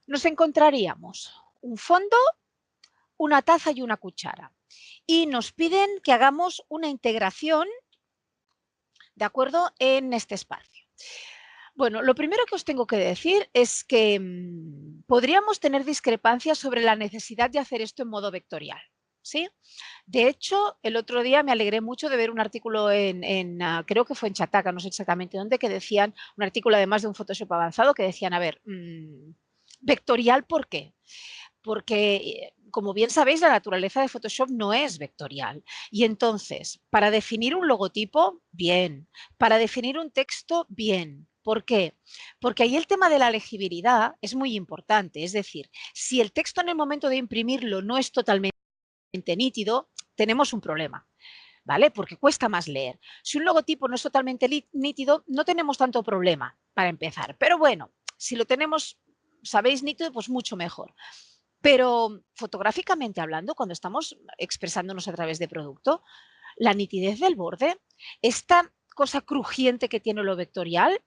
nos encontraríamos un fondo, una taza y una cuchara. Y nos piden que hagamos una integración, ¿de acuerdo?, en este espacio. Bueno, lo primero que os tengo que decir es que podríamos tener discrepancias sobre la necesidad de hacer esto en modo vectorial, ¿sí? De hecho, el otro día me alegré mucho de ver un artículo creo que fue en Chataca, no sé exactamente dónde, que decían, un artículo además de un Photoshop avanzado, que decían, a ver, ¿vectorial por qué? Porque, como bien sabéis, la naturaleza de Photoshop no es vectorial. Y entonces, para definir un logotipo, bien. Para definir un texto, bien. ¿Por qué? Porque ahí el tema de la legibilidad es muy importante. Es decir, si el texto en el momento de imprimirlo no es totalmente nítido, tenemos un problema, ¿vale? Porque cuesta más leer. Si un logotipo no es totalmente nítido, no tenemos tanto problema para empezar. Pero bueno, si lo tenemos, sabéis, nítido, pues mucho mejor. Pero fotográficamente hablando, cuando estamos expresándonos a través de producto, la nitidez del borde, esta cosa crujiente que tiene lo vectorial,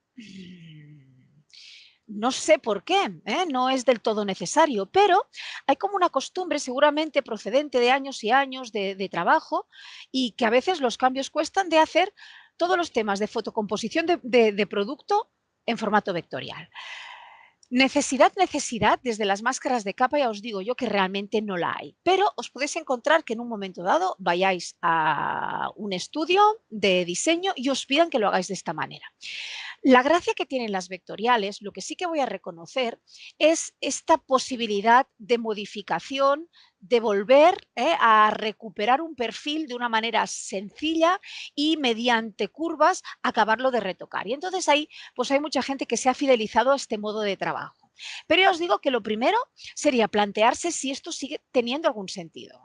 no sé por qué, no es del todo necesario, pero hay como una costumbre seguramente procedente de años y años de trabajo y que a veces los cambios cuestan de hacer todos los temas de fotocomposición de producto en formato vectorial. Necesidad, desde las máscaras de capa ya os digo yo que realmente no la hay, pero os podéis encontrar que en un momento dado vayáis a un estudio de diseño y os pidan que lo hagáis de esta manera. La gracia que tienen las vectoriales, lo que sí que voy a reconocer, es esta posibilidad de modificación, de volver a recuperar un perfil de una manera sencilla y mediante curvas acabarlo de retocar. Y entonces ahí pues hay mucha gente que se ha fidelizado a este modo de trabajo. Pero ya os digo que lo primero sería plantearse si esto sigue teniendo algún sentido.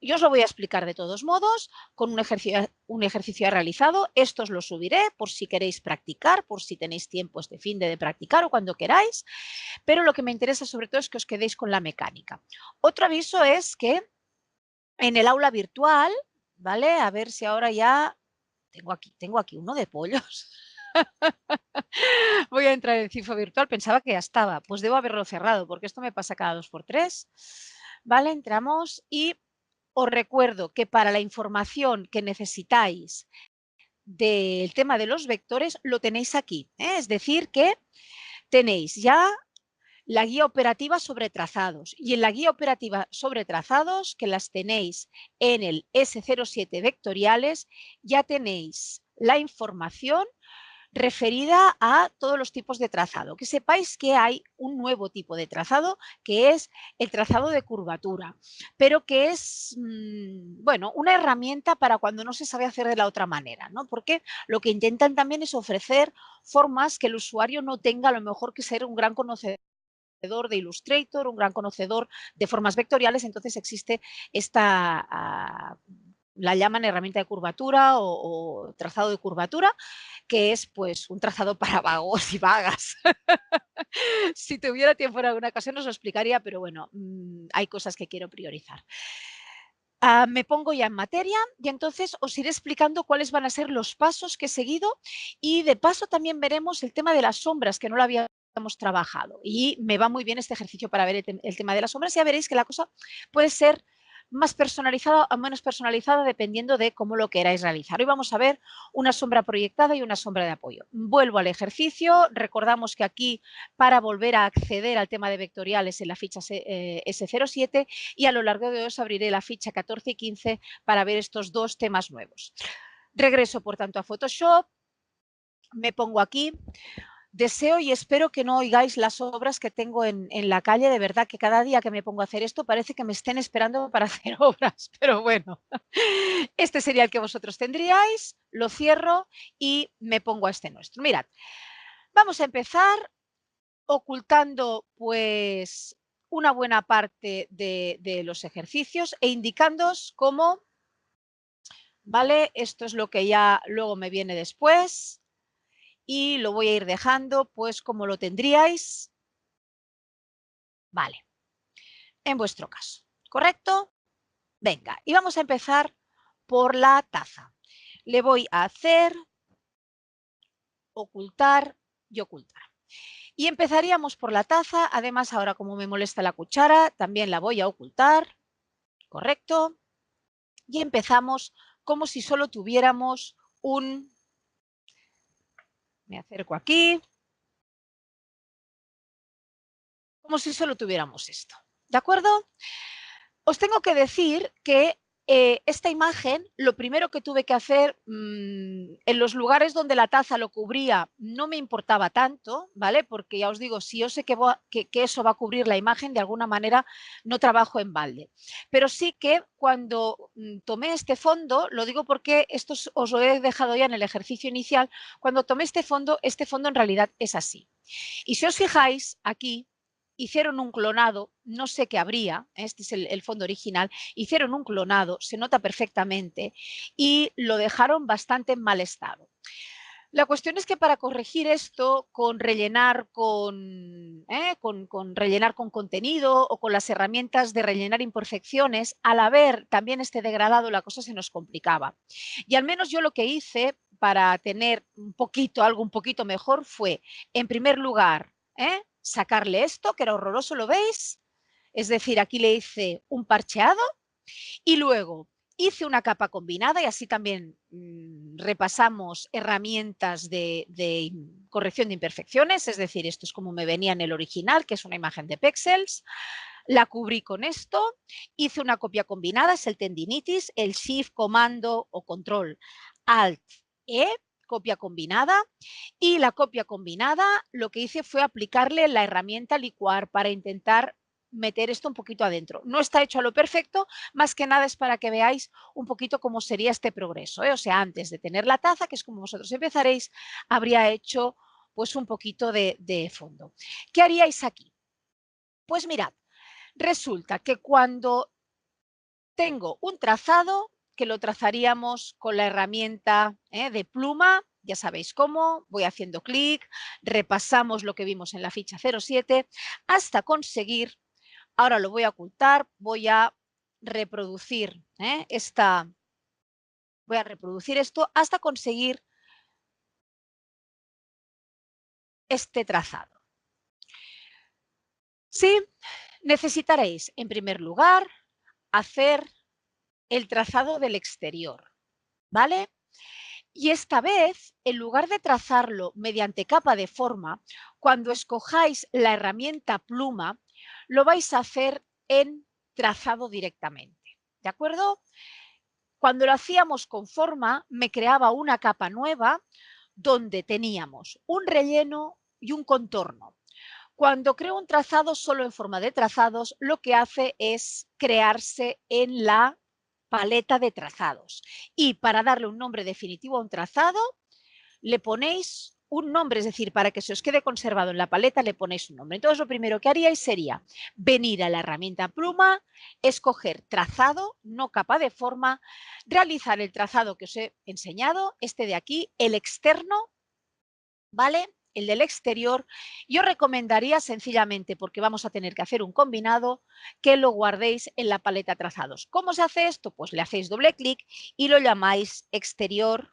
Yo os lo voy a explicar de todos modos, con un ejercicio realizado. Estos los subiré por si queréis practicar, por si tenéis tiempo este fin de practicar o cuando queráis. Pero lo que me interesa sobre todo es que os quedéis con la mecánica. Otro aviso es que en el aula virtual, ¿vale? A ver si ahora ya tengo aquí uno de pollos. Voy a entrar en Cifo Virtual, pensaba que ya estaba, pues debo haberlo cerrado porque esto me pasa cada 2x3. Vale, entramos y os recuerdo que para la información que necesitáis del tema de los vectores lo tenéis aquí, es decir que tenéis ya la guía operativa sobre trazados y en la guía operativa sobre trazados, que las tenéis en el S07 vectoriales, ya tenéis la información referida a todos los tipos de trazado. Que sepáis que hay un nuevo tipo de trazado que es el trazado de curvatura, pero que es, bueno, una herramienta para cuando no se sabe hacer de la otra manera, ¿no? Porque lo que intentan también es ofrecer formas que el usuario no tenga a lo mejor que ser un gran conocedor de Illustrator, un gran conocedor de formas vectoriales, entonces existe esta, la llaman herramienta de curvatura o trazado de curvatura, que es pues un trazado para vagos y vagas. Si tuviera tiempo en alguna ocasión os lo explicaría, pero bueno, hay cosas que quiero priorizar. Me pongo ya en materia y entonces os iré explicando cuáles van a ser los pasos que he seguido y de paso también veremos el tema de las sombras, que no lo habíamos trabajado y me va muy bien este ejercicio para ver el tema de las sombras. Ya veréis que la cosa puede ser más personalizada o menos personalizada dependiendo de cómo lo queráis realizar. Hoy vamos a ver una sombra proyectada y una sombra de apoyo. Vuelvo al ejercicio. Recordamos que aquí para volver a acceder al tema de vectoriales en la ficha S07 y a lo largo de hoy os abriré la ficha 14 y 15 para ver estos dos temas nuevos. Regreso, por tanto, a Photoshop. Me pongo aquí. Deseo y espero que no oigáis las obras que tengo en la calle. De verdad que cada día que me pongo a hacer esto parece que me estén esperando para hacer obras. Pero bueno, este sería el que vosotros tendríais. Lo cierro y me pongo a este nuestro. Mirad, vamos a empezar ocultando pues una buena parte de los ejercicios e indicándoos cómo, ¿vale? Esto es lo que ya luego me viene después. Y lo voy a ir dejando pues como lo tendríais, vale, en vuestro caso, ¿correcto? Venga, y vamos a empezar por la taza. Le voy a hacer ocultar y ocultar. Y empezaríamos por la taza. Además, ahora como me molesta la cuchara, también la voy a ocultar. Correcto. Y empezamos como si solo tuviéramos un... Me acerco aquí. Como si solo tuviéramos esto. ¿De acuerdo? Os tengo que decir que esta imagen, lo primero que tuve que hacer en los lugares donde la taza lo cubría no me importaba tanto, ¿vale? Porque ya os digo, si yo sé que eso va a cubrir la imagen, de alguna manera no trabajo en balde. Pero sí que cuando tomé este fondo, lo digo porque esto os lo he dejado ya en el ejercicio inicial, cuando tomé este fondo en realidad es así. Y si os fijáis aquí, hicieron un clonado, no sé qué habría, este es el fondo original, hicieron un clonado, se nota perfectamente, y lo dejaron bastante en mal estado. La cuestión es que para corregir esto con rellenar con rellenar con contenido o con las herramientas de rellenar imperfecciones, al haber también este degradado, la cosa se nos complicaba. Y al menos yo lo que hice para tener algo un poquito mejor fue, en primer lugar, sacarle esto, que era horroroso, ¿lo veis? Es decir, aquí le hice un parcheado y luego hice una capa combinada y así también repasamos herramientas de corrección de imperfecciones, es decir, esto es como me venía en el original, que es una imagen de píxeles. La cubrí con esto, hice una copia combinada, es el tendinitis, el Shift, comando o control Alt E, copia combinada, y la copia combinada lo que hice fue aplicarle la herramienta licuar para intentar meter esto un poquito adentro. No está hecho a lo perfecto, más que nada es para que veáis un poquito cómo sería este progreso, ¿eh? O sea, antes de tener la taza, que es como vosotros empezaréis, habría hecho pues un poquito de fondo. ¿Qué haríais aquí? Pues mirad, resulta que cuando tengo un trazado, que lo trazaríamos con la herramienta de pluma, ya sabéis cómo, voy haciendo clic, repasamos lo que vimos en la ficha 07, hasta conseguir, ahora lo voy a ocultar, voy a reproducir voy a reproducir esto hasta conseguir este trazado. Sí, necesitaréis en primer lugar hacer el trazado del exterior, ¿vale? Y esta vez, en lugar de trazarlo mediante capa de forma, cuando escojáis la herramienta pluma, lo vais a hacer en trazado directamente, ¿de acuerdo? Cuando lo hacíamos con forma, me creaba una capa nueva donde teníamos un relleno y un contorno. Cuando creo un trazado solo en forma de trazados, lo que hace es crearse en la paleta de trazados. Y para darle un nombre definitivo a un trazado, le ponéis un nombre, es decir, para que se os quede conservado en la paleta, le ponéis un nombre. Entonces, lo primero que haríais sería venir a la herramienta pluma, escoger trazado, no capa de forma, realizar el trazado que os he enseñado, este de aquí, el externo, ¿vale? El del exterior, yo recomendaría sencillamente, porque vamos a tener que hacer un combinado, que lo guardéis en la paleta trazados. ¿Cómo se hace esto? Pues le hacéis doble clic y lo llamáis exterior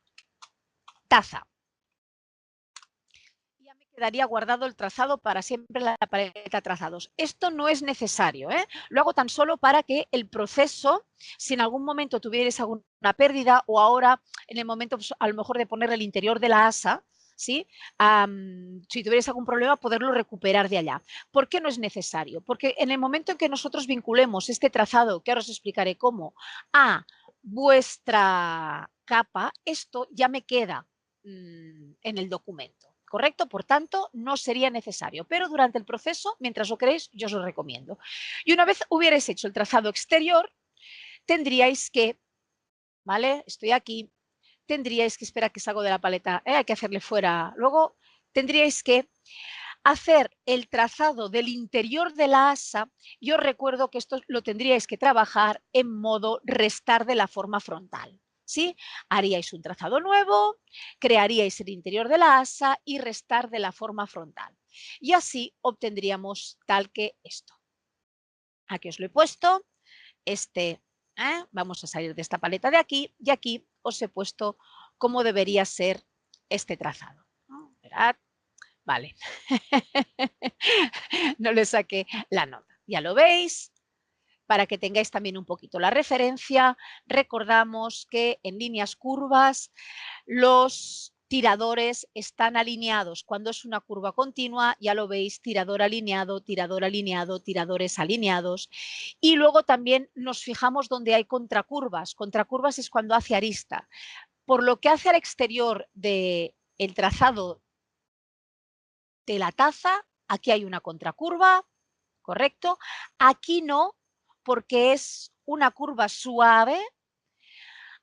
taza. Ya me quedaría guardado el trazado para siempre en la paleta trazados. Esto no es necesario, ¿eh? Lo hago tan solo para que el proceso, si en algún momento tuvierais alguna pérdida o ahora en el momento pues, a lo mejor de poner el interior de la asa, ¿sí? Si tuvierais algún problema, poderlo recuperar de allá. ¿Por qué no es necesario? Porque en el momento en que nosotros vinculemos este trazado, que ahora os explicaré cómo, a vuestra capa, esto ya me queda en el documento. ¿Correcto? Por tanto, no sería necesario. Pero durante el proceso, mientras lo queréis, yo os lo recomiendo. Y una vez hubierais hecho el trazado exterior, tendríais que, ¿vale? Estoy aquí, tendríais que esperar que salgo de la paleta, hay que hacerle fuera. Luego tendríais que hacer el trazado del interior de la asa. Yo recuerdo que esto lo tendríais que trabajar en modo restar de la forma frontal. ¿Sí? Haríais un trazado nuevo, crearíais el interior de la asa y restar de la forma frontal. Y así obtendríamos tal que esto. Aquí os lo he puesto. Vamos a salir de esta paleta de aquí y aquí os he puesto cómo debería ser este trazado. Esperad. Vale. No le saqué la nota. Ya lo veis. Para que tengáis también un poquito la referencia, recordamos que en líneas curvas los tiradores están alineados. Cuando es una curva continua, ya lo veis, tirador alineado, tiradores alineados. Y luego también nos fijamos donde hay contracurvas. Contracurvas es cuando hace arista. Por lo que hace al exterior del trazado de la taza, aquí hay una contracurva, ¿correcto? Aquí no, porque es una curva suave.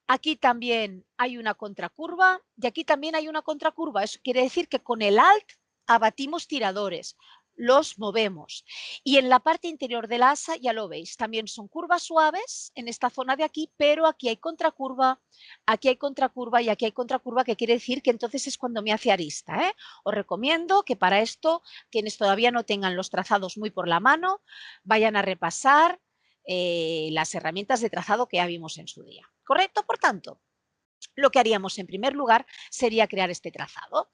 Aquí también hay una contracurva y aquí también hay una contracurva. Eso quiere decir que con el alt abatimos tiradores, los movemos. Y en la parte interior del asa, ya lo veis, también son curvas suaves en esta zona de aquí, pero aquí hay contracurva y aquí hay contracurva, que quiere decir que entonces es cuando me hace arista, ¿eh? Os recomiendo que para esto, quienes todavía no tengan los trazados muy por la mano, vayan a repasar las herramientas de trazado que ya vimos en su día. ¿Correcto? Por tanto, lo que haríamos en primer lugar sería crear este trazado.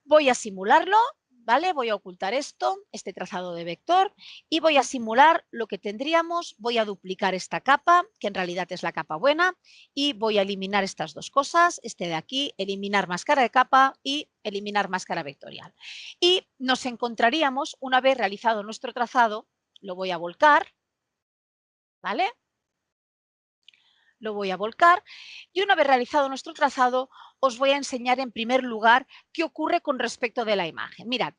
Voy a simularlo, ¿vale? Voy a ocultar esto, este trazado de vector, y voy a simular lo que tendríamos. Voy a duplicar esta capa, que en realidad es la capa buena, y voy a eliminar estas dos cosas, este de aquí, eliminar máscara de capa y eliminar máscara vectorial. Y nos encontraríamos, una vez realizado nuestro trazado, lo voy a volcar, ¿vale? Lo voy a volcar y una vez realizado nuestro trazado os voy a enseñar en primer lugar qué ocurre con respecto de la imagen. Mirad,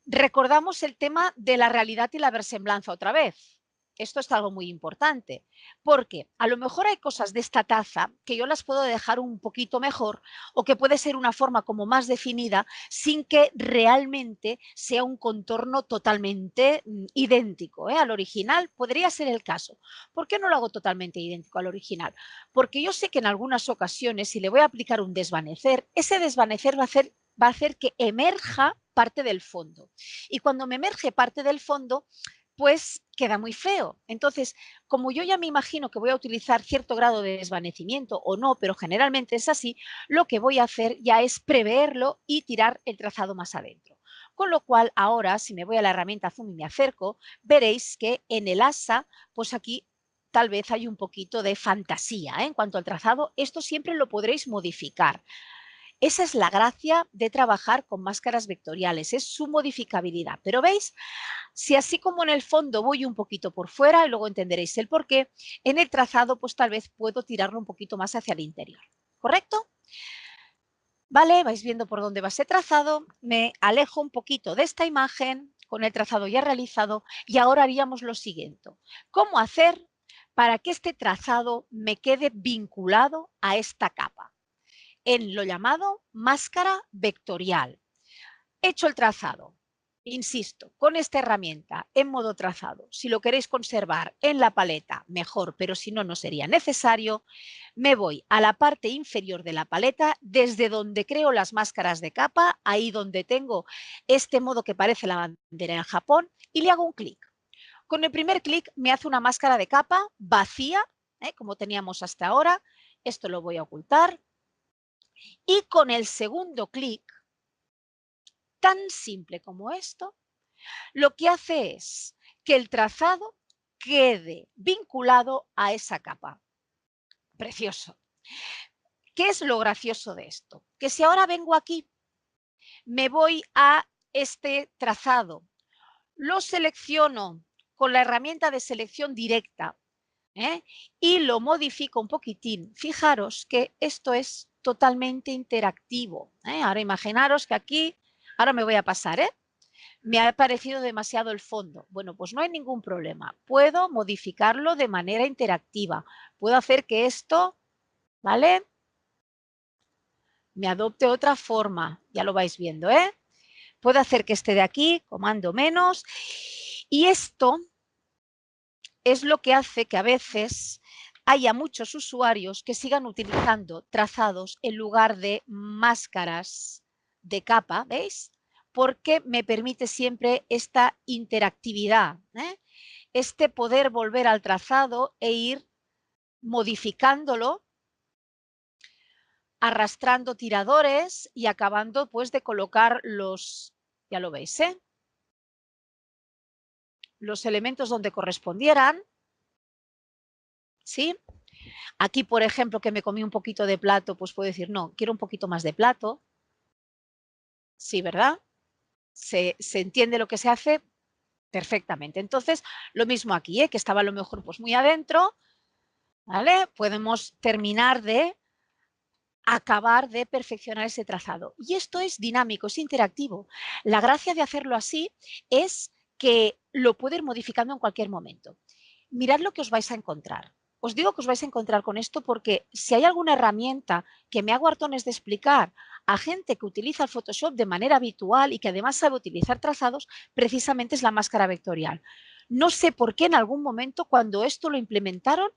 recordamos el tema de la realidad y la versemblanza otra vez. Esto es algo muy importante, porque a lo mejor hay cosas de esta taza que yo las puedo dejar un poquito mejor o que puede ser una forma como más definida sin que realmente sea un contorno totalmente idéntico al original. Podría ser el caso. ¿Por qué no lo hago totalmente idéntico al original? Porque yo sé que en algunas ocasiones, si le voy a aplicar un desvanecer, ese desvanecer va a hacer que emerja parte del fondo. Y cuando me emerge parte del fondo, pues queda muy feo. Entonces, como yo ya me imagino que voy a utilizar cierto grado de desvanecimiento o no, pero generalmente es así, lo que voy a hacer ya es preverlo y tirar el trazado más adentro. Con lo cual, ahora, si me voy a la herramienta Zoom y me acerco, veréis que en el asa, pues aquí tal vez hay un poquito de fantasía en cuanto al trazado. Esto siempre lo podréis modificar. Esa es la gracia de trabajar con máscaras vectoriales, es su modificabilidad. Pero veis, si así como en el fondo voy un poquito por fuera y luego entenderéis el por qué, en el trazado pues tal vez puedo tirarlo un poquito más hacia el interior. ¿Correcto? Vale, vais viendo por dónde va ese trazado, me alejo un poquito de esta imagen con el trazado ya realizado y ahora haríamos lo siguiente. ¿Cómo hacer para que este trazado me quede vinculado a esta capa? En lo llamado máscara vectorial. Hecho el trazado, insisto, con esta herramienta en modo trazado, si lo queréis conservar en la paleta, mejor, pero si no, no sería necesario, me voy a la parte inferior de la paleta, desde donde creo las máscaras de capa, ahí donde tengo este modo que parece la bandera en Japón, y le hago un clic. Con el primer clic me hace una máscara de capa vacía, como teníamos hasta ahora. Esto lo voy a ocultar. Y con el segundo clic, tan simple como esto, lo que hace es que el trazado quede vinculado a esa capa. Precioso. ¿Qué es lo gracioso de esto? Que si ahora vengo aquí, me voy a este trazado, lo selecciono con la herramienta de selección directa, y lo modifico un poquitín. Fijaros que esto es totalmente interactivo. Ahora imaginaros que aquí, ahora me voy a pasar, me ha parecido demasiado el fondo. Bueno, pues no hay ningún problema. Puedo modificarlo de manera interactiva. Puedo hacer que esto, ¿vale?, me adopte otra forma. Ya lo vais viendo, ¿eh? Puedo hacer que este de aquí, comando menos, y esto es lo que hace que a veces haya muchos usuarios que sigan utilizando trazados en lugar de máscaras de capa, ¿veis? Porque me permite siempre esta interactividad, este poder volver al trazado e ir modificándolo, arrastrando tiradores y acabando pues de colocar los Ya lo veis, ¿eh? Los elementos donde correspondieran, ¿sí? Aquí, por ejemplo, que me comí un poquito de plato, pues puedo decir, no, quiero un poquito más de plato. Sí, ¿verdad? Se entiende lo que se hace perfectamente. Entonces, lo mismo aquí, que estaba a lo mejor pues muy adentro, ¿vale? Podemos terminar de acabar de perfeccionar ese trazado. Y esto es dinámico, es interactivo. La gracia de hacerlo así es que lo puede ir modificando en cualquier momento. Mirad lo que os vais a encontrar. Os digo que os vais a encontrar con esto porque si hay alguna herramienta que me hago hartones de explicar a gente que utiliza el Photoshop de manera habitual y que además sabe utilizar trazados, precisamente es la máscara vectorial. No sé por qué en algún momento cuando esto lo implementaron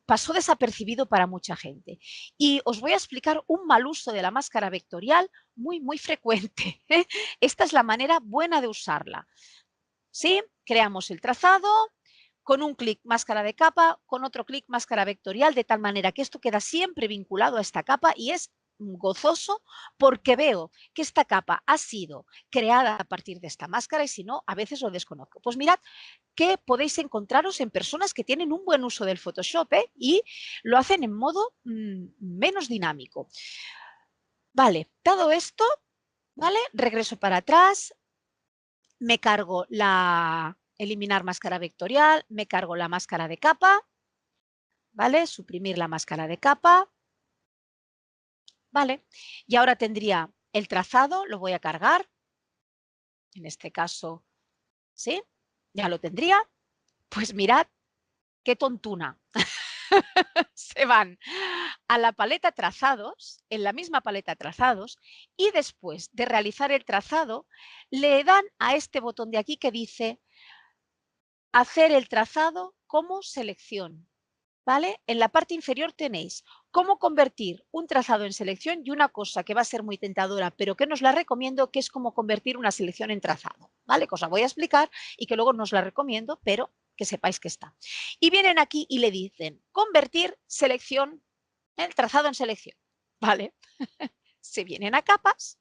pasó desapercibido para mucha gente. Y os voy a explicar un mal uso de la máscara vectorial muy frecuente. Esta es la manera buena de usarla. ¿Sí? Creamos el trazado, con un clic máscara de capa, con otro clic máscara vectorial, de tal manera que esto queda siempre vinculado a esta capa y es gozoso porque veo que esta capa ha sido creada a partir de esta máscara y si no, a veces lo desconozco. Pues mirad que podéis encontraros en personas que tienen un buen uso del Photoshop y lo hacen en modo menos dinámico. Vale, dado esto, ¿vale? Regreso para atrás, me cargo la eliminar máscara vectorial, me cargo la máscara de capa, ¿vale? Suprimir la máscara de capa, ¿vale? Y ahora tendría el trazado, lo voy a cargar, en este caso, ¿sí? Ya lo tendría. Pues mirad qué tontuna. Se van a la paleta trazados, en la misma paleta trazados, y después de realizar el trazado, le dan a este botón de aquí que dice hacer el trazado como selección. ¿Vale? En la parte inferior tenéis cómo convertir un trazado en selección y una cosa que va a ser muy tentadora, pero que no os la recomiendo, que es cómo convertir una selección en trazado. ¿Vale? Que os la voy a explicar y que luego no os la recomiendo, pero que sepáis que está. Y vienen aquí y le dicen convertir selección, el trazado en selección. ¿Vale? Se vienen a capas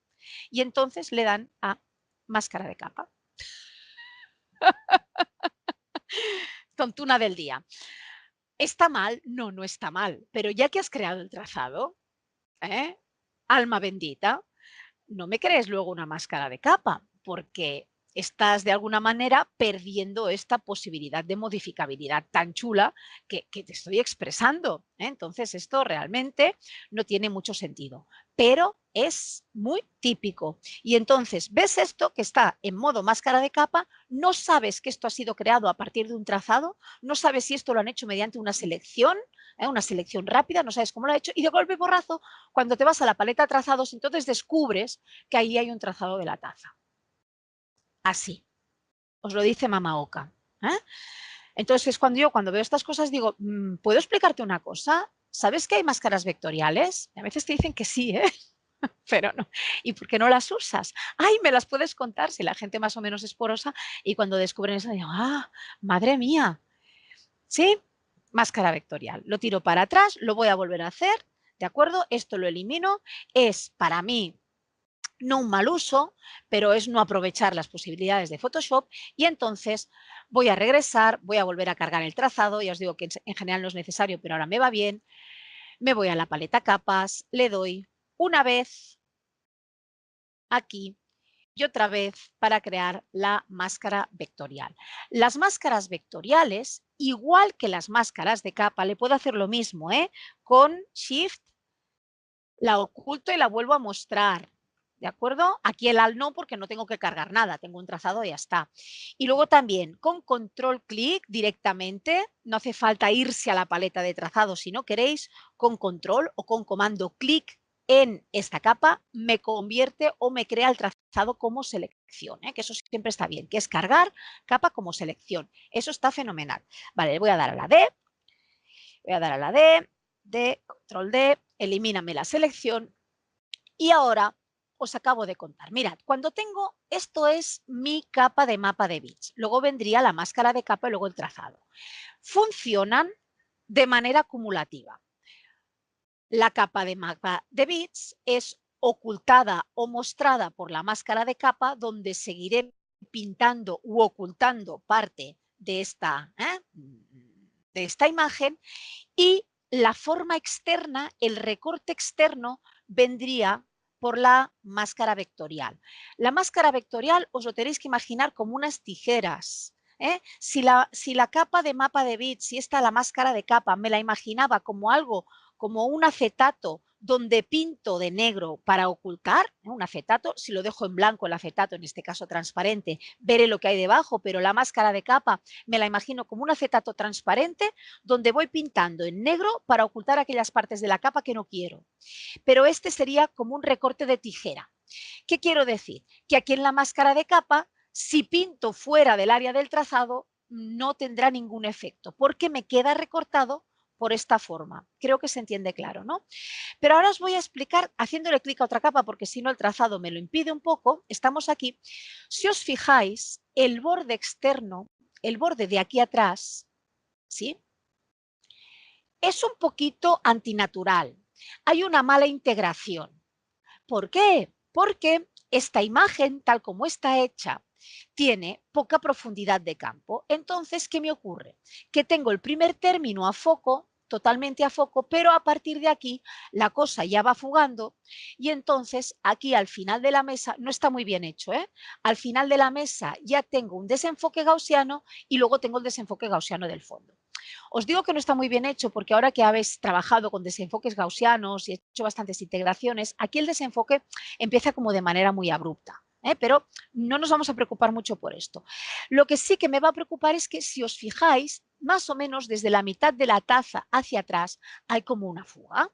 y entonces le dan a máscara de capa. Tontuna del día. ¿Está mal? No, no está mal. Pero ya que has creado el trazado, ¿eh? Alma bendita, no me crees luego una máscara de capa, porque estás de alguna manera perdiendo esta posibilidad de modificabilidad tan chula que te estoy expresando. Entonces, esto realmente no tiene mucho sentido, pero es muy típico. Y entonces, ves esto que está en modo máscara de capa, no sabes que esto ha sido creado a partir de un trazado, no sabes si esto lo han hecho mediante una selección rápida, no sabes cómo lo ha hecho, y de golpe y porrazo, cuando te vas a la paleta trazados, entonces descubres que ahí hay un trazado de la taza. Así. Os lo dice Mama Oca. Entonces, cuando veo estas cosas, digo, ¿puedo explicarte una cosa? ¿Sabes que hay máscaras vectoriales? A veces te dicen que sí, pero no. ¿Y por qué no las usas? ¡Ay, me las puedes contar! Si la gente más o menos es porosa y cuando descubren eso, digo, ¡ah, madre mía! ¿Sí? Máscara vectorial. Lo tiro para atrás, lo voy a volver a hacer, ¿de acuerdo? Esto lo elimino. Es para mí no un mal uso, pero es no aprovechar las posibilidades de Photoshop y entonces voy a regresar, voy a volver a cargar el trazado, ya os digo que en general no es necesario, pero ahora me va bien, me voy a la paleta capas, le doy una vez aquí y otra vez para crear la máscara vectorial. Las máscaras vectoriales, igual que las máscaras de capa, le puedo hacer lo mismo, con Shift la oculto y la vuelvo a mostrar. ¿De acuerdo? Aquí el al no porque no tengo que cargar nada, tengo un trazado y ya está. Y luego también con control clic directamente, no hace falta irse a la paleta de trazado si no queréis, con control o con comando clic en esta capa me convierte o me crea el trazado como selección, que eso siempre está bien, que es cargar capa como selección. Eso está fenomenal. Vale, le voy a dar a la D, voy a dar a la D, control D, elimíname la selección y ahora os acabo de contar. Mirad, cuando tengo, esto es mi capa de mapa de bits, luego vendría la máscara de capa y luego el trazado. Funcionan de manera acumulativa. La capa de mapa de bits es ocultada o mostrada por la máscara de capa, donde seguiré pintando u ocultando parte de esta imagen, y la forma externa, el recorte externo, vendría por la máscara vectorial. La máscara vectorial os lo tenéis que imaginar como unas tijeras. Si la capa de mapa de bits, si esta la máscara de capa, me la imaginaba como algo, como un acetato donde pinto de negro para ocultar, un acetato, si lo dejo en blanco el acetato, en este caso transparente, veré lo que hay debajo, pero la máscara de capa me la imagino como un acetato transparente donde voy pintando en negro para ocultar aquellas partes de la capa que no quiero. Pero este sería como un recorte de tijera. ¿Qué quiero decir? Que aquí en la máscara de capa, si pinto fuera del área del trazado, no tendrá ningún efecto, porque me queda recortado por esta forma. Creo que se entiende claro, ¿no? Pero ahora os voy a explicar haciéndole clic a otra capa, porque si no el trazado me lo impide un poco. Estamos aquí. Si os fijáis, el borde externo, el borde de aquí atrás, ¿sí?, es un poquito antinatural. Hay una mala integración. ¿Por qué? Porque esta imagen, tal como está hecha, tiene poca profundidad de campo. Entonces, ¿qué me ocurre? Que tengo el primer término a foco, totalmente a foco, pero a partir de aquí la cosa ya va fugando y entonces aquí al final de la mesa, no está muy bien hecho, al final de la mesa ya tengo un desenfoque gaussiano y luego tengo el desenfoque gaussiano del fondo. Os digo que no está muy bien hecho porque ahora que habéis trabajado con desenfoques gaussianos y hecho bastantes integraciones, aquí el desenfoque empieza como de manera muy abrupta. Pero no nos vamos a preocupar mucho por esto. Lo que sí que me va a preocupar es que si os fijáis, más o menos desde la mitad de la taza hacia atrás hay como una fuga.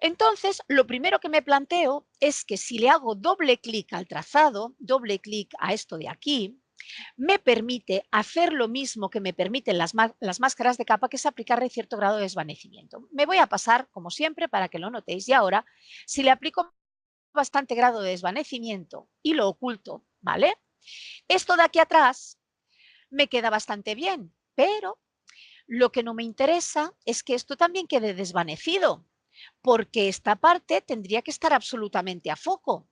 Entonces, lo primero que me planteo es que si le hago doble clic al trazado, doble clic a esto de aquí, me permite hacer lo mismo que me permiten las máscaras de capa, que es aplicarle cierto grado de desvanecimiento. Me voy a pasar, como siempre, para que lo notéis. Y ahora, si le aplico bastante grado de desvanecimiento y lo oculto, ¿vale? Esto de aquí atrás me queda bastante bien, pero lo que no me interesa es que esto también quede desvanecido, porque esta parte tendría que estar absolutamente a foco.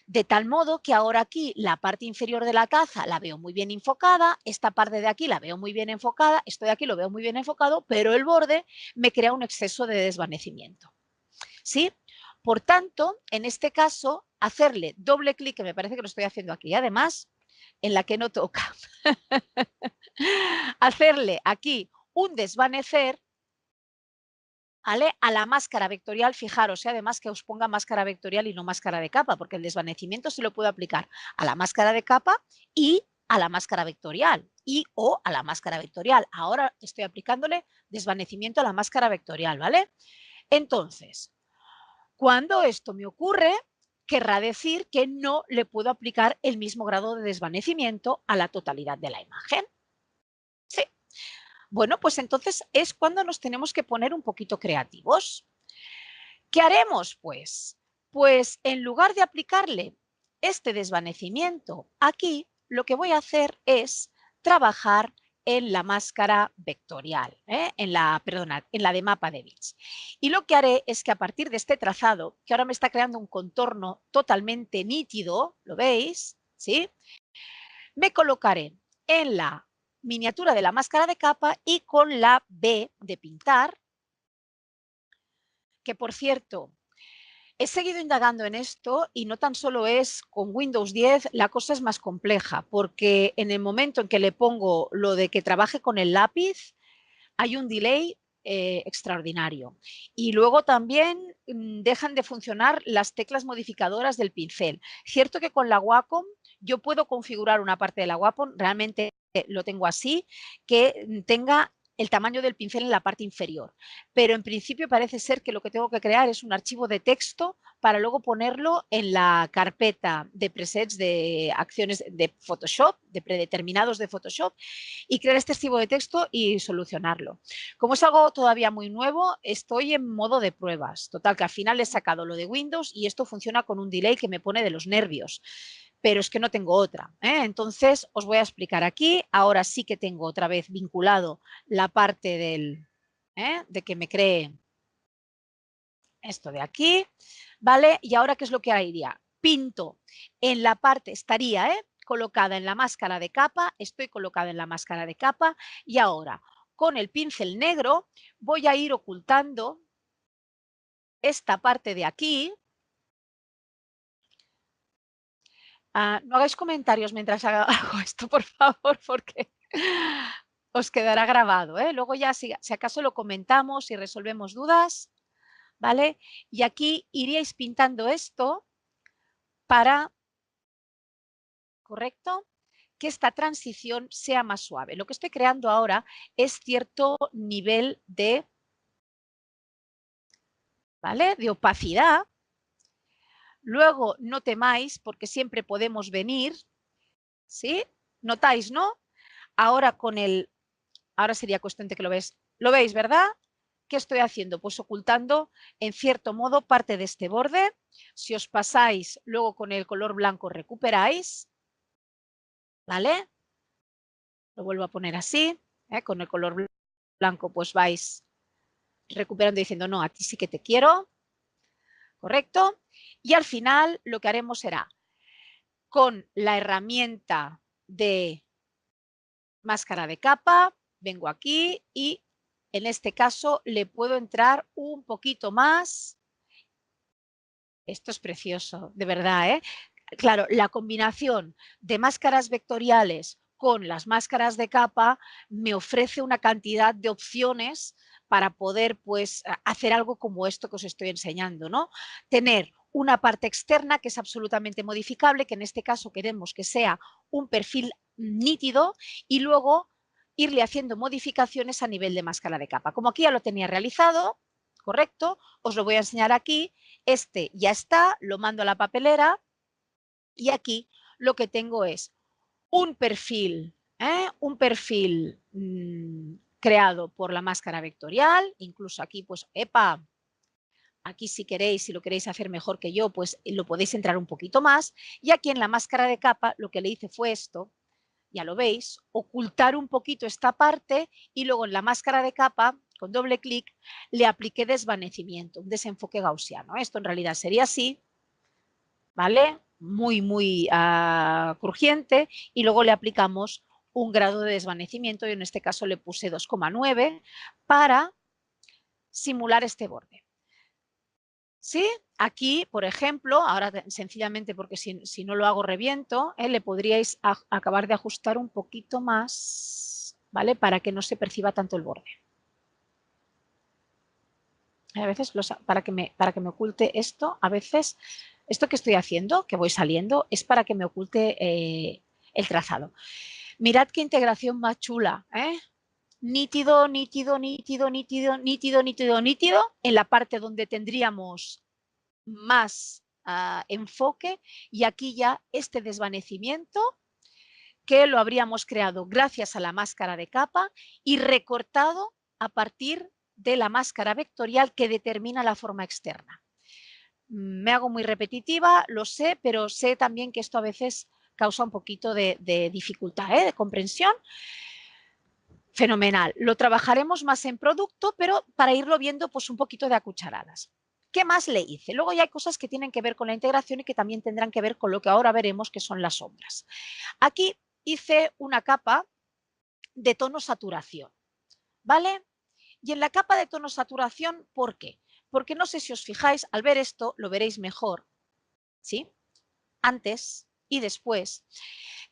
De tal modo que ahora aquí la parte inferior de la taza la veo muy bien enfocada, esta parte de aquí la veo muy bien enfocada, esto de aquí lo veo muy bien enfocado, pero el borde me crea un exceso de desvanecimiento. ¿Sí? Por tanto, en este caso, hacerle doble clic, que me parece que lo estoy haciendo aquí, además, en la que no toca, hacerle aquí un desvanecer, ¿vale?, a la máscara vectorial. Fijaros, además que os ponga máscara vectorial y no máscara de capa, porque el desvanecimiento se lo puedo aplicar a la máscara de capa y a la máscara vectorial o a la máscara vectorial. Ahora estoy aplicándole desvanecimiento a la máscara vectorial, ¿vale? Entonces, cuando esto me ocurre, querrá decir que no le puedo aplicar el mismo grado de desvanecimiento a la totalidad de la imagen. Sí. Bueno, pues entonces es cuando nos tenemos que poner un poquito creativos. ¿Qué haremos, pues? Pues en lugar de aplicarle este desvanecimiento aquí, lo que voy a hacer es trabajar en la máscara vectorial, en la de mapa de bits. Y lo que haré es que a partir de este trazado, que ahora me está creando un contorno totalmente nítido, ¿lo veis? ¿Sí? Me colocaré en la miniatura de la máscara de capa y con la B de pintar, que por cierto, he seguido indagando en esto y no tan solo es con Windows 10, la cosa es más compleja, porque en el momento en que le pongo lo de que trabaje con el lápiz, hay un delay extraordinario. Y luego también dejan de funcionar las teclas modificadoras del pincel. Cierto que con la Wacom yo puedo configurar una parte de la Wacom, realmente lo tengo así, que tenga el tamaño del pincel en la parte inferior. Pero en principio parece ser que lo que tengo que crear es un archivo de texto para luego ponerlo en la carpeta de presets de acciones de Photoshop, de predeterminados de Photoshop, y crear este archivo de texto y solucionarlo. Como es algo todavía muy nuevo, estoy en modo de pruebas. Total, que al final he sacado lo de Windows y esto funciona con un delay que me pone de los nervios. Pero es que no tengo otra. Entonces, os voy a explicar aquí. Ahora sí que tengo otra vez vinculado la parte de que me cree esto de aquí, ¿vale? Y ahora, ¿qué es lo que haría? Pinto en la parte, estaría colocada en la máscara de capa, estoy colocada en la máscara de capa y ahora con el pincel negro voy a ir ocultando esta parte de aquí. No hagáis comentarios mientras hago esto, por favor, porque os quedará grabado, ¿eh? Luego ya, si acaso lo comentamos y resolvemos dudas, ¿vale? Y aquí iríais pintando esto para, ¿correcto?, que esta transición sea más suave. Lo que estoy creando ahora es cierto nivel de, ¿vale?, de opacidad. Luego, no temáis, porque siempre podemos venir, ¿sí? ¿Notáis, no? Ahora ahora sería cuestión de que lo veis, ¿verdad? ¿Qué estoy haciendo? Pues ocultando, en cierto modo, parte de este borde. Si os pasáis, luego con el color blanco recuperáis, ¿vale? Lo vuelvo a poner así, con el color blanco pues vais recuperando diciendo, no, a ti sí que te quiero, ¿correcto? Y al final lo que haremos será, con la herramienta de máscara de capa, vengo aquí y en este caso le puedo entrar un poquito más. Esto es precioso, de verdad, ¿eh? Claro, la combinación de máscaras vectoriales con las máscaras de capa me ofrece una cantidad de opciones para poder, pues, hacer algo como esto que os estoy enseñando, ¿no? Tener una parte externa que es absolutamente modificable, que en este caso queremos que sea un perfil nítido y luego irle haciendo modificaciones a nivel de máscara de capa. Como aquí ya lo tenía realizado, correcto, os lo voy a enseñar aquí. Este ya está, lo mando a la papelera y aquí lo que tengo es un perfil, creado por la máscara vectorial, incluso aquí pues, aquí si queréis, si lo queréis hacer mejor que yo, pues lo podéis entrar un poquito más. Y aquí en la máscara de capa lo que le hice fue esto, ya lo veis, ocultar un poquito esta parte y luego en la máscara de capa, con doble clic, le apliqué desvanecimiento, un desenfoque gaussiano. Esto en realidad sería así, ¿vale? Muy crujiente y luego le aplicamos un grado de desvanecimiento y en este caso le puse 2,9 para simular este borde. ¿Sí? Aquí, por ejemplo, ahora sencillamente porque si no lo hago reviento, le podríais acabar de ajustar un poquito más, ¿vale? Para que no se perciba tanto el borde. A veces, para que me oculte esto, a veces, esto que estoy haciendo, que voy saliendo, es para que me oculte el trazado. Mirad qué integración más chula, ¿eh? Nítido, nítido, nítido, nítido, nítido, nítido, nítido, en la parte donde tendríamos más enfoque y aquí ya este desvanecimiento que lo habríamos creado gracias a la máscara de capa y recortado a partir de la máscara vectorial que determina la forma externa. Me hago muy repetitiva, lo sé, pero sé también que esto a veces causa un poquito de dificultad, de comprensión. Fenomenal. Lo trabajaremos más en producto, pero para irlo viendo pues un poquito de a cucharadas. ¿Qué más le hice? Luego ya hay cosas que tienen que ver con la integración y que también tendrán que ver con lo que ahora veremos, que son las sombras. Aquí hice una capa de tono saturación, ¿vale? Y en la capa de tono saturación, ¿por qué? Porque no sé si os fijáis, al ver esto lo veréis mejor, ¿sí? Antes y después,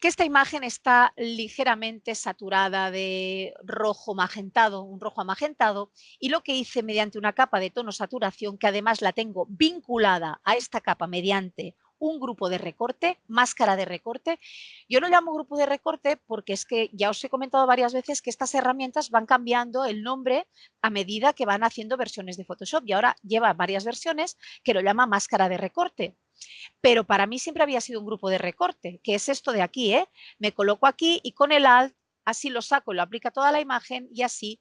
que esta imagen está ligeramente saturada de rojo magentado, un rojo amagentado, y lo que hice mediante una capa de tono saturación, que además la tengo vinculada a esta capa mediante un grupo de recorte, máscara de recorte. Yo lo llamo grupo de recorte porque es que ya os he comentado varias veces que estas herramientas van cambiando el nombre a medida que van haciendo versiones de Photoshop y ahora lleva varias versiones que lo llama máscara de recorte. Pero para mí siempre había sido un grupo de recorte, que es esto de aquí, ¿eh? Me coloco aquí y con el Alt, así lo saco y lo aplico a toda la imagen y así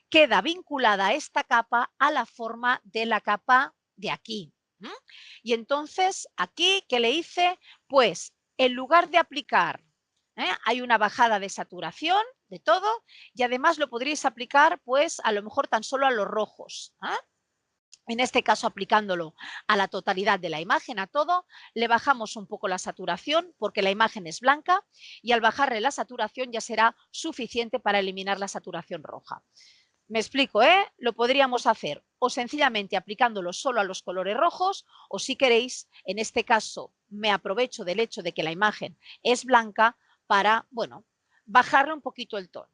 queda vinculada esta capa a la forma de la capa de aquí. Y entonces, aquí, ¿qué le hice? Pues, en lugar de aplicar, hay una bajada de saturación de todo y además lo podríais aplicar, pues, a lo mejor tan solo a los rojos, en este caso aplicándolo a la totalidad de la imagen, a todo, le bajamos un poco la saturación porque la imagen es blanca y al bajarle la saturación ya será suficiente para eliminar la saturación roja. Me explico, ¿eh? Lo podríamos hacer o sencillamente aplicándolo solo a los colores rojos o si queréis, en este caso me aprovecho del hecho de que la imagen es blanca para, bueno, bajarle un poquito el tono.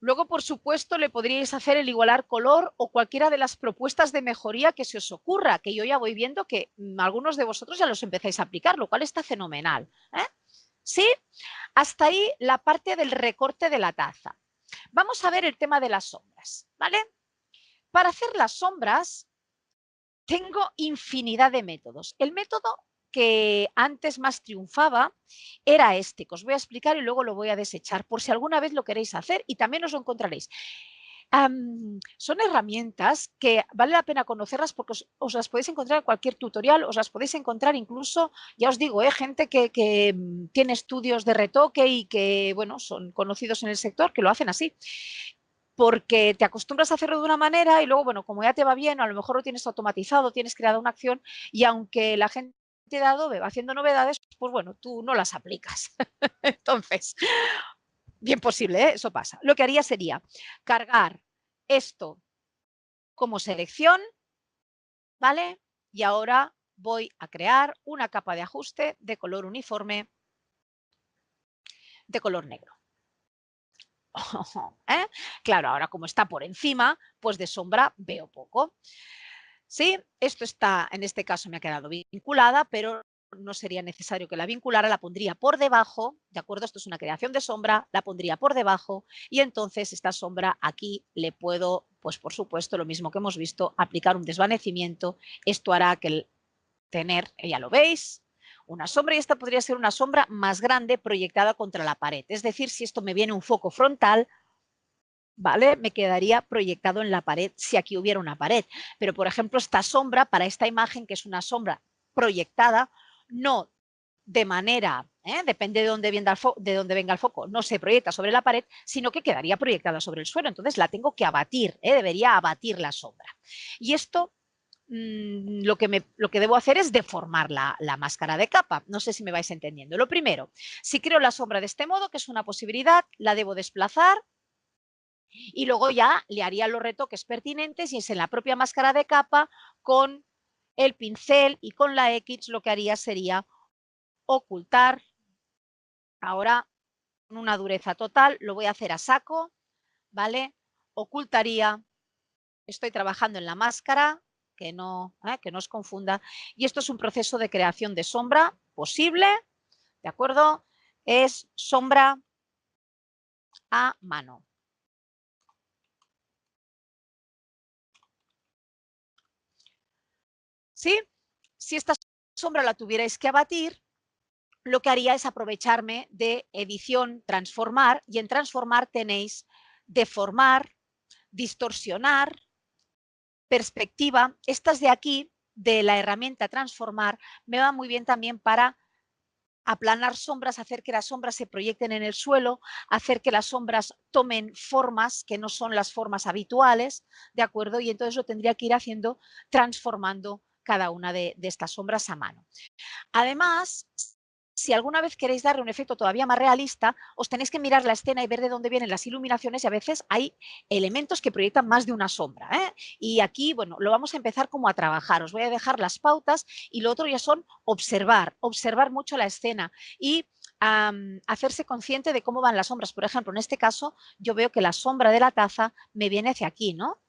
Luego, por supuesto, le podríais hacer el igualar color o cualquiera de las propuestas de mejoría que se os ocurra, que yo ya voy viendo que algunos de vosotros ya los empezáis a aplicar, lo cual está fenomenal. ¿Sí? Hasta ahí la parte del recorte de la taza. Vamos a ver el tema de las sombras, ¿vale? Para hacer las sombras tengo infinidad de métodos. El método que antes más triunfaba era este, que os voy a explicar y luego lo voy a desechar, por si alguna vez lo queréis hacer y también os lo encontraréis. Son herramientas que vale la pena conocerlas porque os las podéis encontrar en cualquier tutorial, os las podéis encontrar incluso, ya os digo, gente que tiene estudios de retoque y que, bueno, son conocidos en el sector, que lo hacen así. Porque te acostumbras a hacerlo de una manera y luego, bueno, como ya te va bien, a lo mejor lo tienes automatizado, tienes creado una acción y aunque la gente de Adobe va haciendo novedades, pues bueno, tú no las aplicas. Entonces, bien posible, ¿eh? Eso pasa. Lo que haría sería cargar esto como selección, ¿vale? Y ahora voy a crear una capa de ajuste de color uniforme de color negro. ¿Eh? Claro, ahora como está por encima, pues de sombra veo poco. Sí, esto está, en este caso me ha quedado vinculada, pero no sería necesario que la vinculara, la pondría por debajo, ¿de acuerdo? Esto es una creación de sombra, la pondría por debajo y entonces esta sombra aquí le puedo, pues por supuesto, lo mismo que hemos visto, aplicar un desvanecimiento. Esto hará que el tener, ya lo veis, una sombra y esta podría ser una sombra más grande proyectada contra la pared. Es decir, si esto me viene un foco frontal, ¿vale? Me quedaría proyectado en la pared si aquí hubiera una pared. Pero, por ejemplo, esta sombra para esta imagen, que es una sombra proyectada, no de manera, depende de dónde venga el foco, no se proyecta sobre la pared, sino que quedaría proyectada sobre el suelo. Entonces la tengo que abatir, debería abatir la sombra. Y esto lo que debo hacer es deformar la máscara de capa. No sé si me vais entendiendo. Lo primero, si creo la sombra de este modo, que es una posibilidad, la debo desplazar y luego ya le haría los retoques pertinentes y es en la propia máscara de capa con el pincel y con la X lo que haría sería ocultar. Ahora con una dureza total lo voy a hacer a saco, ¿vale? Ocultaría, estoy trabajando en la máscara, que no os confunda, y esto es un proceso de creación de sombra posible, ¿de acuerdo? Es sombra a mano. ¿Sí? Si esta sombra la tuvierais que abatir, lo que haría es aprovecharme de edición, transformar, y en transformar tenéis deformar, distorsionar, perspectiva. Estas de aquí, de la herramienta transformar, me va muy bien también para aplanar sombras, hacer que las sombras se proyecten en el suelo, hacer que las sombras tomen formas que no son las formas habituales, ¿de acuerdo? Y entonces lo tendría que ir haciendo transformando cada una de estas sombras a mano. Además, si alguna vez queréis darle un efecto todavía más realista, os tenéis que mirar la escena y ver de dónde vienen las iluminaciones y a veces hay elementos que proyectan más de una sombra. Y aquí, bueno, lo vamos a empezar como a trabajar. Os voy a dejar las pautas y lo otro ya son observar mucho la escena y hacerse consciente de cómo van las sombras. Por ejemplo, en este caso, yo veo que la sombra de la taza me viene hacia aquí, ¿no?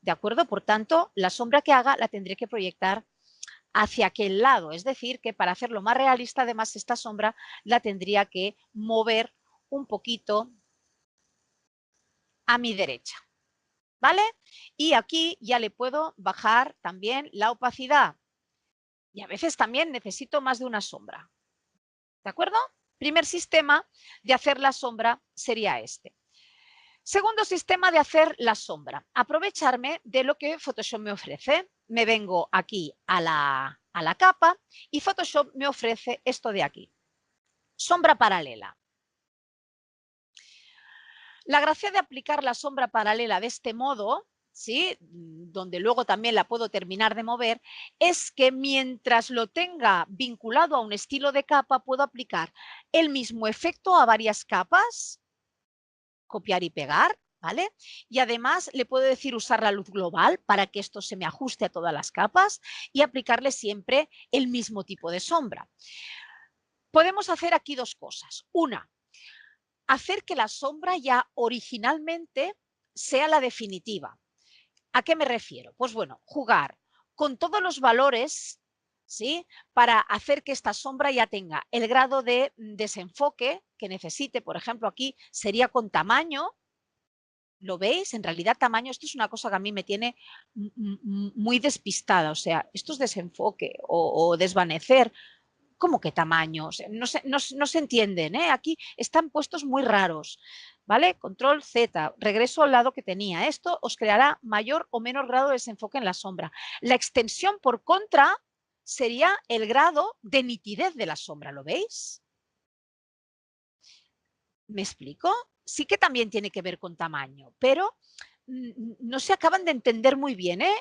¿De acuerdo? Por tanto, la sombra que haga la tendré que proyectar hacia aquel lado. Es decir, que para hacerlo más realista, además, esta sombra la tendría que mover un poquito a mi derecha. ¿Vale? Y aquí ya le puedo bajar también la opacidad. Y a veces también necesito más de una sombra. ¿De acuerdo? Primer sistema de hacer la sombra sería este. Segundo sistema de hacer la sombra. Aprovecharme de lo que Photoshop me ofrece. Me vengo aquí a la capa y Photoshop me ofrece esto de aquí. Sombra paralela. La gracia de aplicar la sombra paralela de este modo ¿sí? Donde luego también la puedo terminar de mover, es que mientras lo tenga vinculado a un estilo de capa, puedo aplicar el mismo efecto a varias capas, copiar y pegar, ¿vale? Y además le puedo decir usar la luz global para que esto se me ajuste a todas las capas y aplicarle siempre el mismo tipo de sombra. Podemos hacer aquí dos cosas. Una, hacer que la sombra ya originalmente sea la definitiva. ¿A qué me refiero? Pues bueno, jugar con todos los valores, ¿sí? Para hacer que esta sombra ya tenga el grado de desenfoque que necesite. Por ejemplo, aquí sería con tamaño. ¿Lo veis? En realidad tamaño, esto es una cosa que a mí me tiene muy despistada. O sea, esto es desenfoque o desvanecer. ¿Cómo que tamaño? O sea, no se entienden, ¿eh? Aquí están puestos muy raros, ¿vale? Control Z, regreso al lado que tenía. Esto os creará mayor o menor grado de desenfoque en la sombra. La extensión, por contra, sería el grado de nitidez de la sombra, ¿lo veis? ¿Me explico? Sí que también tiene que ver con tamaño, pero no se acaban de entender muy bien, ¿eh?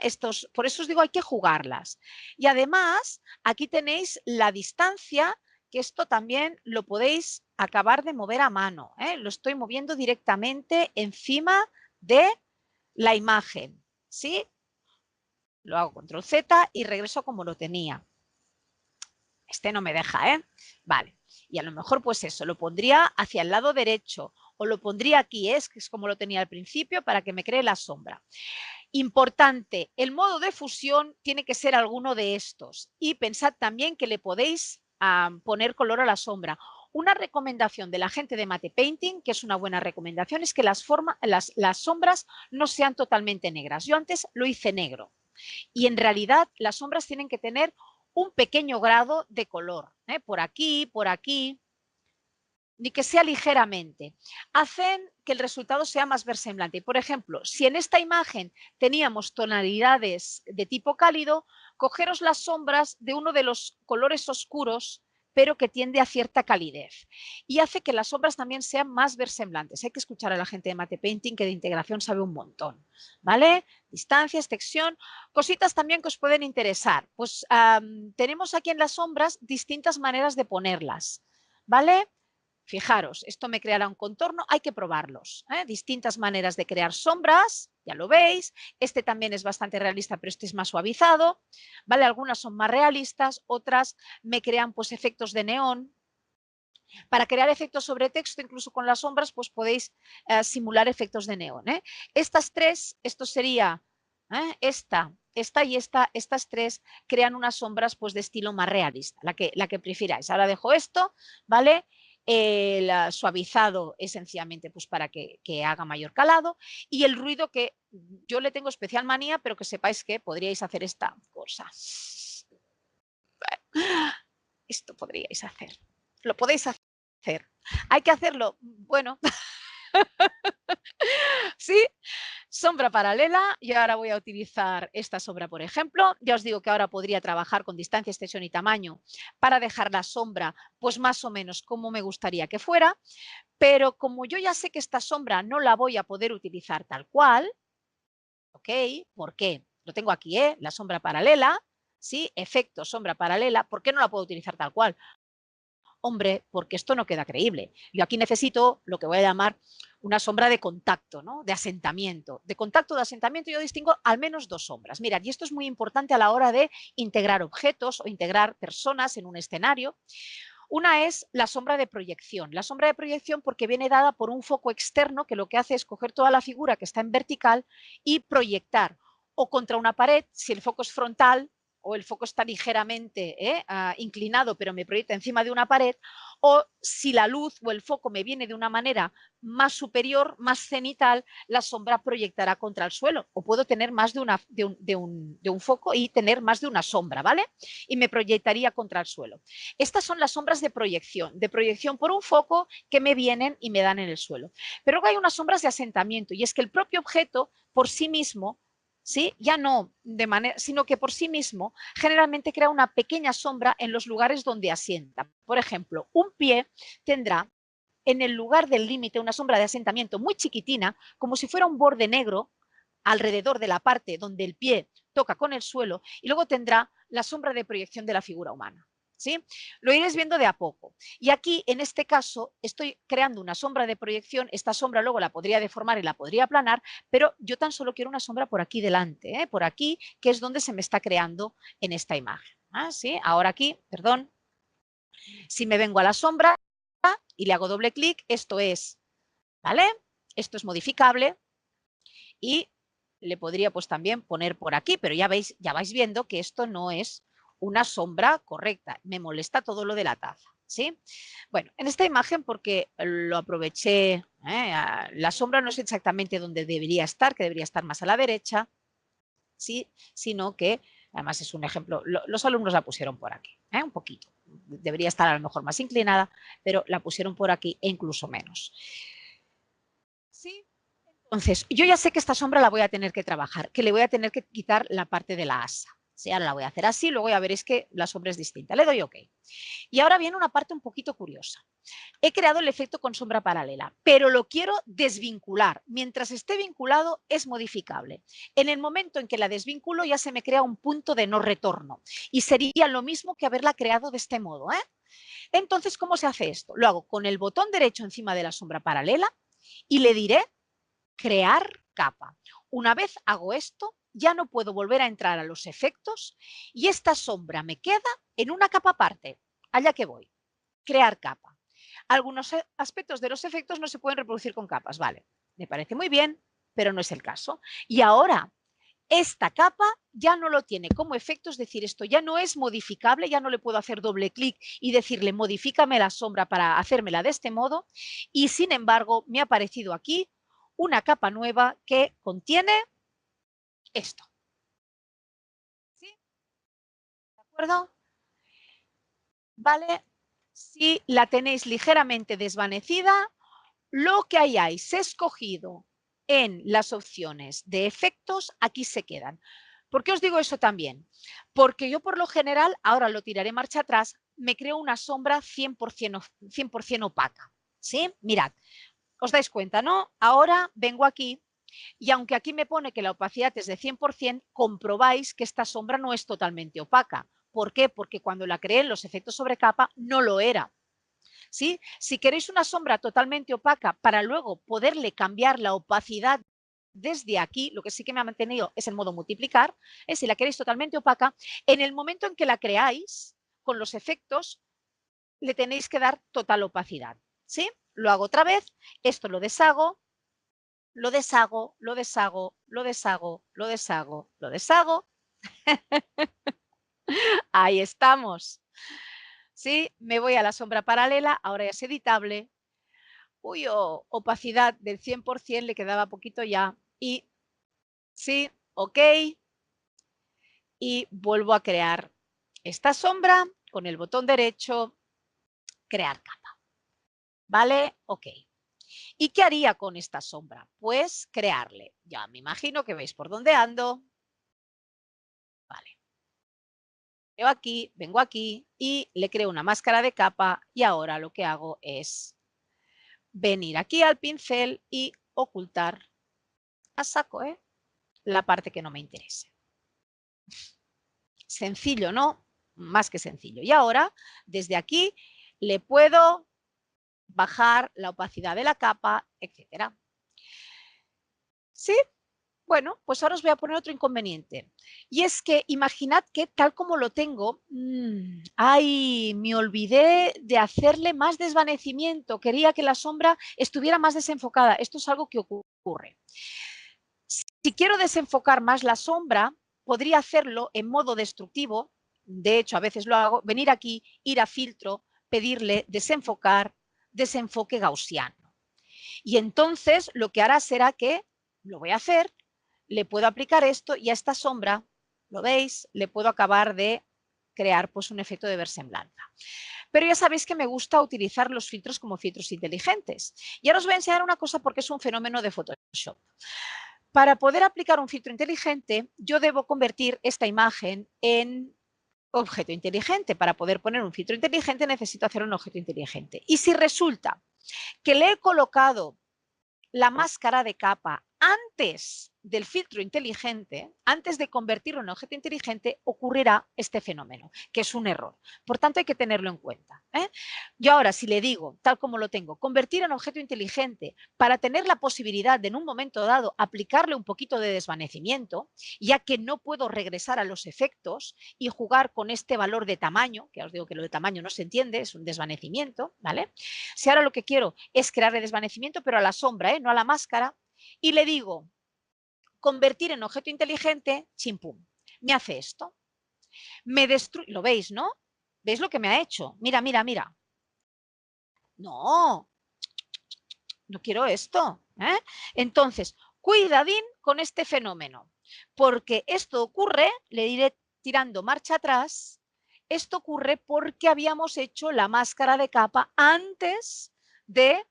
Por eso os digo, hay que jugarlas. Y además, aquí tenéis la distancia, que esto también lo podéis acabar de mover a mano, ¿eh? Lo estoy moviendo directamente encima de la imagen, ¿sí? Lo hago control Z y regreso como lo tenía. Este no me deja, ¿eh? Vale. Y a lo mejor, pues eso, lo pondría hacia el lado derecho o lo pondría aquí, que es como lo tenía al principio, para que me cree la sombra. Importante, el modo de fusión tiene que ser alguno de estos. Y pensad también que le podéis poner color a la sombra. Una recomendación de la gente de Mate Painting, que es una buena recomendación, es que las sombras no sean totalmente negras. Yo antes lo hice negro. Y en realidad las sombras tienen que tener un pequeño grado de color, por aquí, ni que sea ligeramente. Hacen que el resultado sea más versemblante. Por ejemplo, si en esta imagen teníamos tonalidades de tipo cálido, cogeros las sombras de uno de los colores oscuros, pero que tiende a cierta calidez. Y hace que las sombras también sean más versemblantes. Hay que escuchar a la gente de Mate Painting, que de integración sabe un montón. ¿Vale? Distancia, extensión, cositas también que os pueden interesar. Pues tenemos aquí en las sombras distintas maneras de ponerlas. ¿Vale? Fijaros, esto me creará un contorno, hay que probarlos. Distintas maneras de crear sombras, ya lo veis. Este también es bastante realista, pero este es más suavizado. ¿Vale? Algunas son más realistas, otras me crean pues efectos de neón. Para crear efectos sobre texto, incluso con las sombras, pues podéis simular efectos de neón. Estas tres, esto sería esta y estas tres crean unas sombras pues de estilo más realista, la que prefiráis. Ahora dejo esto, ¿vale? El suavizado esencialmente pues para que haga mayor calado, y el ruido, que yo le tengo especial manía, pero que sepáis que podríais hacer esta cosa. Esto podríais hacer. Lo podéis hacer. Hay que hacerlo, bueno, sí, sombra paralela. Y ahora voy a utilizar esta sombra, por ejemplo. Ya os digo que ahora podría trabajar con distancia, extensión y tamaño para dejar la sombra pues más o menos como me gustaría que fuera, pero como yo ya sé que esta sombra no la voy a poder utilizar tal cual, ¿ok? ¿Por qué? Lo tengo aquí, la sombra paralela, ¿sí? Efecto sombra paralela. ¿Por qué no la puedo utilizar tal cual? Hombre, porque esto no queda creíble. Yo aquí necesito lo que voy a llamar una sombra de contacto, ¿no? De asentamiento. De contacto, de asentamiento, yo distingo al menos dos sombras. Mirad, y esto es muy importante a la hora de integrar objetos o integrar personas en un escenario. Una es la sombra de proyección. La sombra de proyección porque viene dada por un foco externo que lo que hace es coger toda la figura que está en vertical y proyectar o contra una pared, si el foco es frontal, o el foco está ligeramente inclinado, pero me proyecta encima de una pared, o si la luz o el foco me viene de una manera más superior, más cenital, la sombra proyectará contra el suelo. O puedo tener más de un foco y tener más de una sombra, ¿vale? Y me proyectaría contra el suelo. Estas son las sombras de proyección por un foco que me vienen y me dan en el suelo. Pero luego hay unas sombras de asentamiento, y es que el propio objeto por sí mismo, ¿sí? Ya no de manera, sino que por sí mismo generalmente crea una pequeña sombra en los lugares donde asienta. Por ejemplo, un pie tendrá en el lugar del límite una sombra de asentamiento muy chiquitina, como si fuera un borde negro, alrededor de la parte donde el pie toca con el suelo y luego tendrá la sombra de proyección de la figura humana. ¿Sí? Lo iréis viendo de a poco. Y aquí, en este caso, estoy creando una sombra de proyección. Esta sombra luego la podría deformar y la podría aplanar, pero yo tan solo quiero una sombra por aquí delante, por aquí, que es donde se me está creando en esta imagen. ¿Sí? Ahora aquí, perdón, si me vengo a la sombra y le hago doble clic, esto es, ¿vale? Esto es modificable y le podría pues también poner por aquí, pero ya vais viendo que esto no es una sombra correcta. Me molesta todo lo de la taza, ¿sí? Bueno, en esta imagen, porque lo aproveché, la sombra no es exactamente donde debería estar, que debería estar más a la derecha, ¿sí? Sino que, además es un ejemplo, los alumnos la pusieron por aquí, un poquito. Debería estar a lo mejor más inclinada, pero la pusieron por aquí e incluso menos. ¿Sí? Entonces, yo ya sé que esta sombra la voy a tener que trabajar, que le voy a tener que quitar la parte de la asa. ¿Sí? Ahora la voy a hacer así, luego ya veréis que la sombra es distinta. Le doy OK. Y ahora viene una parte un poquito curiosa. He creado el efecto con sombra paralela, pero lo quiero desvincular. Mientras esté vinculado, es modificable. En el momento en que la desvinculo, ya se me crea un punto de no retorno. Y sería lo mismo que haberla creado de este modo. Entonces, ¿cómo se hace esto? Lo hago con el botón derecho encima de la sombra paralela y le diré crear capa. Una vez hago esto, ya no puedo volver a entrar a los efectos y esta sombra me queda en una capa aparte. Allá que voy. Crear capa. Algunos aspectos de los efectos no se pueden reproducir con capas. Vale, me parece muy bien, pero no es el caso. Y ahora, esta capa ya no lo tiene como efecto, es decir, esto ya no es modificable, ya no le puedo hacer doble clic y decirle modifícame la sombra para hacérmela de este modo. Y sin embargo, me ha aparecido aquí una capa nueva que contiene esto. ¿Sí? ¿De acuerdo? ¿Vale? Si la tenéis ligeramente desvanecida, lo que hayáis escogido en las opciones de efectos, aquí se quedan. ¿Por qué os digo eso también? Porque yo por lo general, ahora lo tiraré marcha atrás, me creo una sombra 100% opaca. ¿Sí? Mirad, os dais cuenta, ¿no? Ahora vengo aquí y aunque aquí me pone que la opacidad es de 100%, comprobáis que esta sombra no es totalmente opaca. ¿Por qué? Porque cuando la creé en los efectos sobre capa no lo era. ¿Sí? Si queréis una sombra totalmente opaca para luego poderle cambiar la opacidad desde aquí, lo que sí que me ha mantenido es el modo multiplicar, si la queréis totalmente opaca, en el momento en que la creáis con los efectos, le tenéis que dar total opacidad. ¿Sí? Lo hago otra vez, esto lo deshago, lo deshago, lo deshago, lo deshago, lo deshago, lo deshago. Ahí estamos. ¿Sí? Me voy a la sombra paralela, ahora ya es editable. Uy, opacidad del 100%, le quedaba poquito ya. Y sí, OK. Y vuelvo a crear esta sombra con el botón derecho, crear capa. ¿Vale? OK. ¿Y qué haría con esta sombra? Pues crearle. Ya me imagino que veis por dónde ando. Vale. Vengo aquí y le creo una máscara de capa y ahora lo que hago es venir aquí al pincel y ocultar a saco la parte que no me interese. Sencillo, ¿no? Más que sencillo. Y ahora, desde aquí, le puedo bajar la opacidad de la capa, etcétera. ¿Sí? Bueno, pues ahora os voy a poner otro inconveniente. Y es que imaginad que tal como lo tengo, ¡ay! Me olvidé de hacerle más desvanecimiento. Quería que la sombra estuviera más desenfocada. Esto es algo que ocurre. Si quiero desenfocar más la sombra, podría hacerlo en modo destructivo. De hecho, a veces lo hago. Venir aquí, ir a filtro, pedirle desenfocar, desenfoque gaussiano. Y entonces lo que hará será que, lo voy a hacer, le puedo aplicar esto y a esta sombra, ¿lo veis? Le puedo acabar de crear pues un efecto de versemblanza. Pero ya sabéis que me gusta utilizar los filtros como filtros inteligentes. Y ahora os voy a enseñar una cosa porque es un fenómeno de Photoshop. Para poder aplicar un filtro inteligente, yo debo convertir esta imagen en objeto inteligente. Para poder poner un filtro inteligente necesito hacer un objeto inteligente. Y si resulta que le he colocado la máscara de capa antes del filtro inteligente, antes de convertirlo en objeto inteligente, ocurrirá este fenómeno, que es un error. Por tanto, hay que tenerlo en cuenta. Yo ahora, si le digo, tal como lo tengo, convertir en objeto inteligente para tener la posibilidad de en un momento dado aplicarle un poquito de desvanecimiento, ya que no puedo regresar a los efectos y jugar con este valor de tamaño, que os digo que lo de tamaño no se entiende, es un desvanecimiento, ¿vale? Si ahora lo que quiero es crearle desvanecimiento, pero a la sombra, no a la máscara, y le digo, convertir en objeto inteligente, chimpum, me hace esto. Me destruye, lo veis, ¿no? ¿Veis lo que me ha hecho? Mira, mira, mira. No, no quiero esto. Entonces, cuidadín con este fenómeno, porque esto ocurre, le diré tirando marcha atrás, esto ocurre porque habíamos hecho la máscara de capa antes de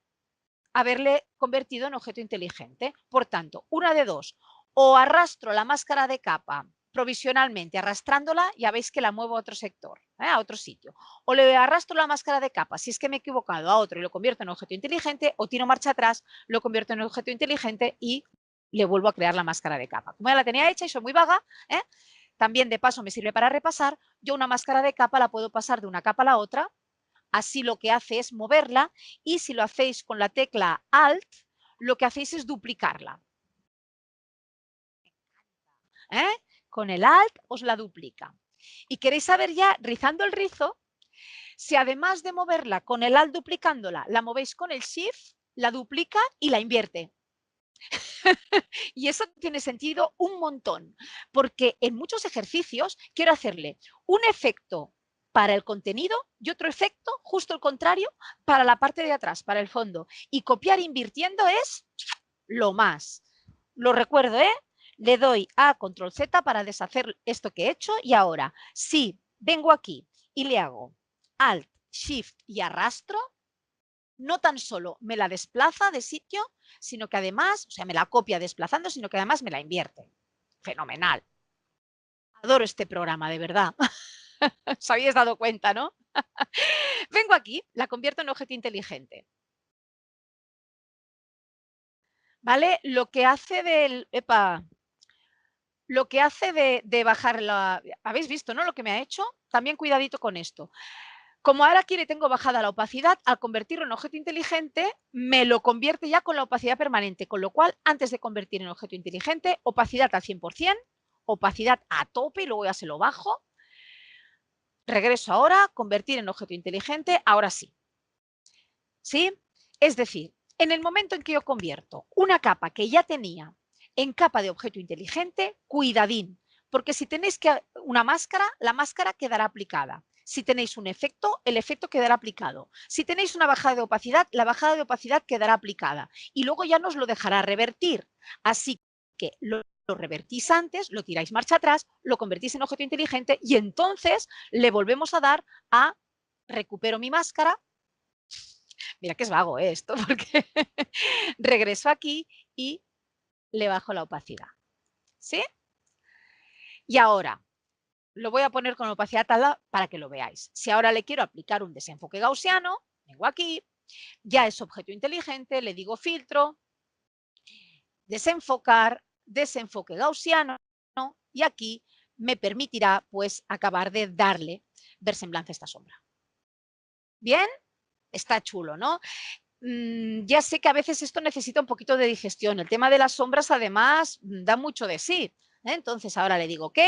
haberle convertido en objeto inteligente. Por tanto, una de dos, o arrastro la máscara de capa provisionalmente arrastrándola, ya veis que la muevo a otro sector, a otro sitio. O le arrastro la máscara de capa, si es que me he equivocado, a otro y lo convierto en objeto inteligente, o tiro marcha atrás, lo convierto en objeto inteligente y le vuelvo a crear la máscara de capa. Como ya la tenía hecha y soy muy vaga, también de paso me sirve para repasar, yo una máscara de capa la puedo pasar de una capa a la otra. Así lo que hace es moverla y si lo hacéis con la tecla Alt, lo que hacéis es duplicarla. Con el Alt os la duplica. Y queréis saber ya, rizando el rizo, si además de moverla con el Alt duplicándola, la movéis con el Shift, la duplica y la invierte. Y eso tiene sentido un montón, porque en muchos ejercicios quiero hacerle un efecto para el contenido y otro efecto, justo el contrario, para la parte de atrás, para el fondo. Y copiar invirtiendo es lo más. Lo recuerdo, le doy a Control Z para deshacer esto que he hecho y ahora, si vengo aquí y le hago Alt, Shift y arrastro, no tan solo me la desplaza de sitio, sino que además, o sea, me la copia desplazando, sino que además me la invierte. Fenomenal. Adoro este programa, de verdad. Os habéis dado cuenta, ¿no? Vengo aquí, la convierto en objeto inteligente. ¿Vale? Lo que hace del... Epa, lo que hace de bajar la... ¿Habéis visto, no? Lo que me ha hecho. También cuidadito con esto. Como ahora aquí le tengo bajada la opacidad, al convertirlo en objeto inteligente, me lo convierte ya con la opacidad permanente, con lo cual, antes de convertir en objeto inteligente, opacidad al 100%, opacidad a tope y luego ya se lo bajo. Regreso ahora, convertir en objeto inteligente, ahora sí. ¿Sí? Es decir, en el momento en que yo convierto una capa que ya tenía en capa de objeto inteligente, cuidadín, porque si tenéis una máscara, la máscara quedará aplicada. Si tenéis un efecto, el efecto quedará aplicado. Si tenéis una bajada de opacidad, la bajada de opacidad quedará aplicada. Y luego ya nos lo dejará revertir. Así que lo revertís antes, lo tiráis marcha atrás, lo convertís en objeto inteligente y entonces le volvemos a dar a recupero mi máscara. Mira que es vago esto, porque regreso aquí y le bajo la opacidad. ¿Sí? Y ahora, lo voy a poner con opacidad tal para que lo veáis. Si ahora le quiero aplicar un desenfoque gaussiano, vengo aquí, ya es objeto inteligente, le digo filtro, desenfocar, desenfoque gaussiano, y aquí me permitirá pues acabar de darle versemblanza a esta sombra. ¿Bien? Está chulo, ¿no? Ya sé que a veces esto necesita un poquito de digestión. El tema de las sombras, además, da mucho de sí. Entonces, ahora le digo OK.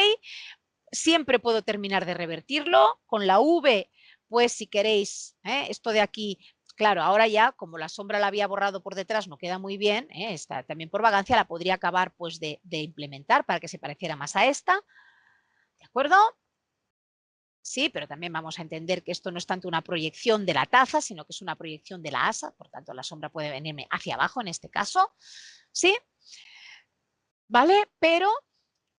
Siempre puedo terminar de revertirlo. Con la V, pues si queréis, esto de aquí, claro, ahora ya, como la sombra la había borrado por detrás, no queda muy bien. Está también por vagancia, la podría acabar pues de implementar para que se pareciera más a esta. ¿De acuerdo? Sí, pero también vamos a entender que esto no es tanto una proyección de la taza, sino que es una proyección de la asa, por tanto la sombra puede venirme hacia abajo en este caso, ¿sí? ¿Vale? Pero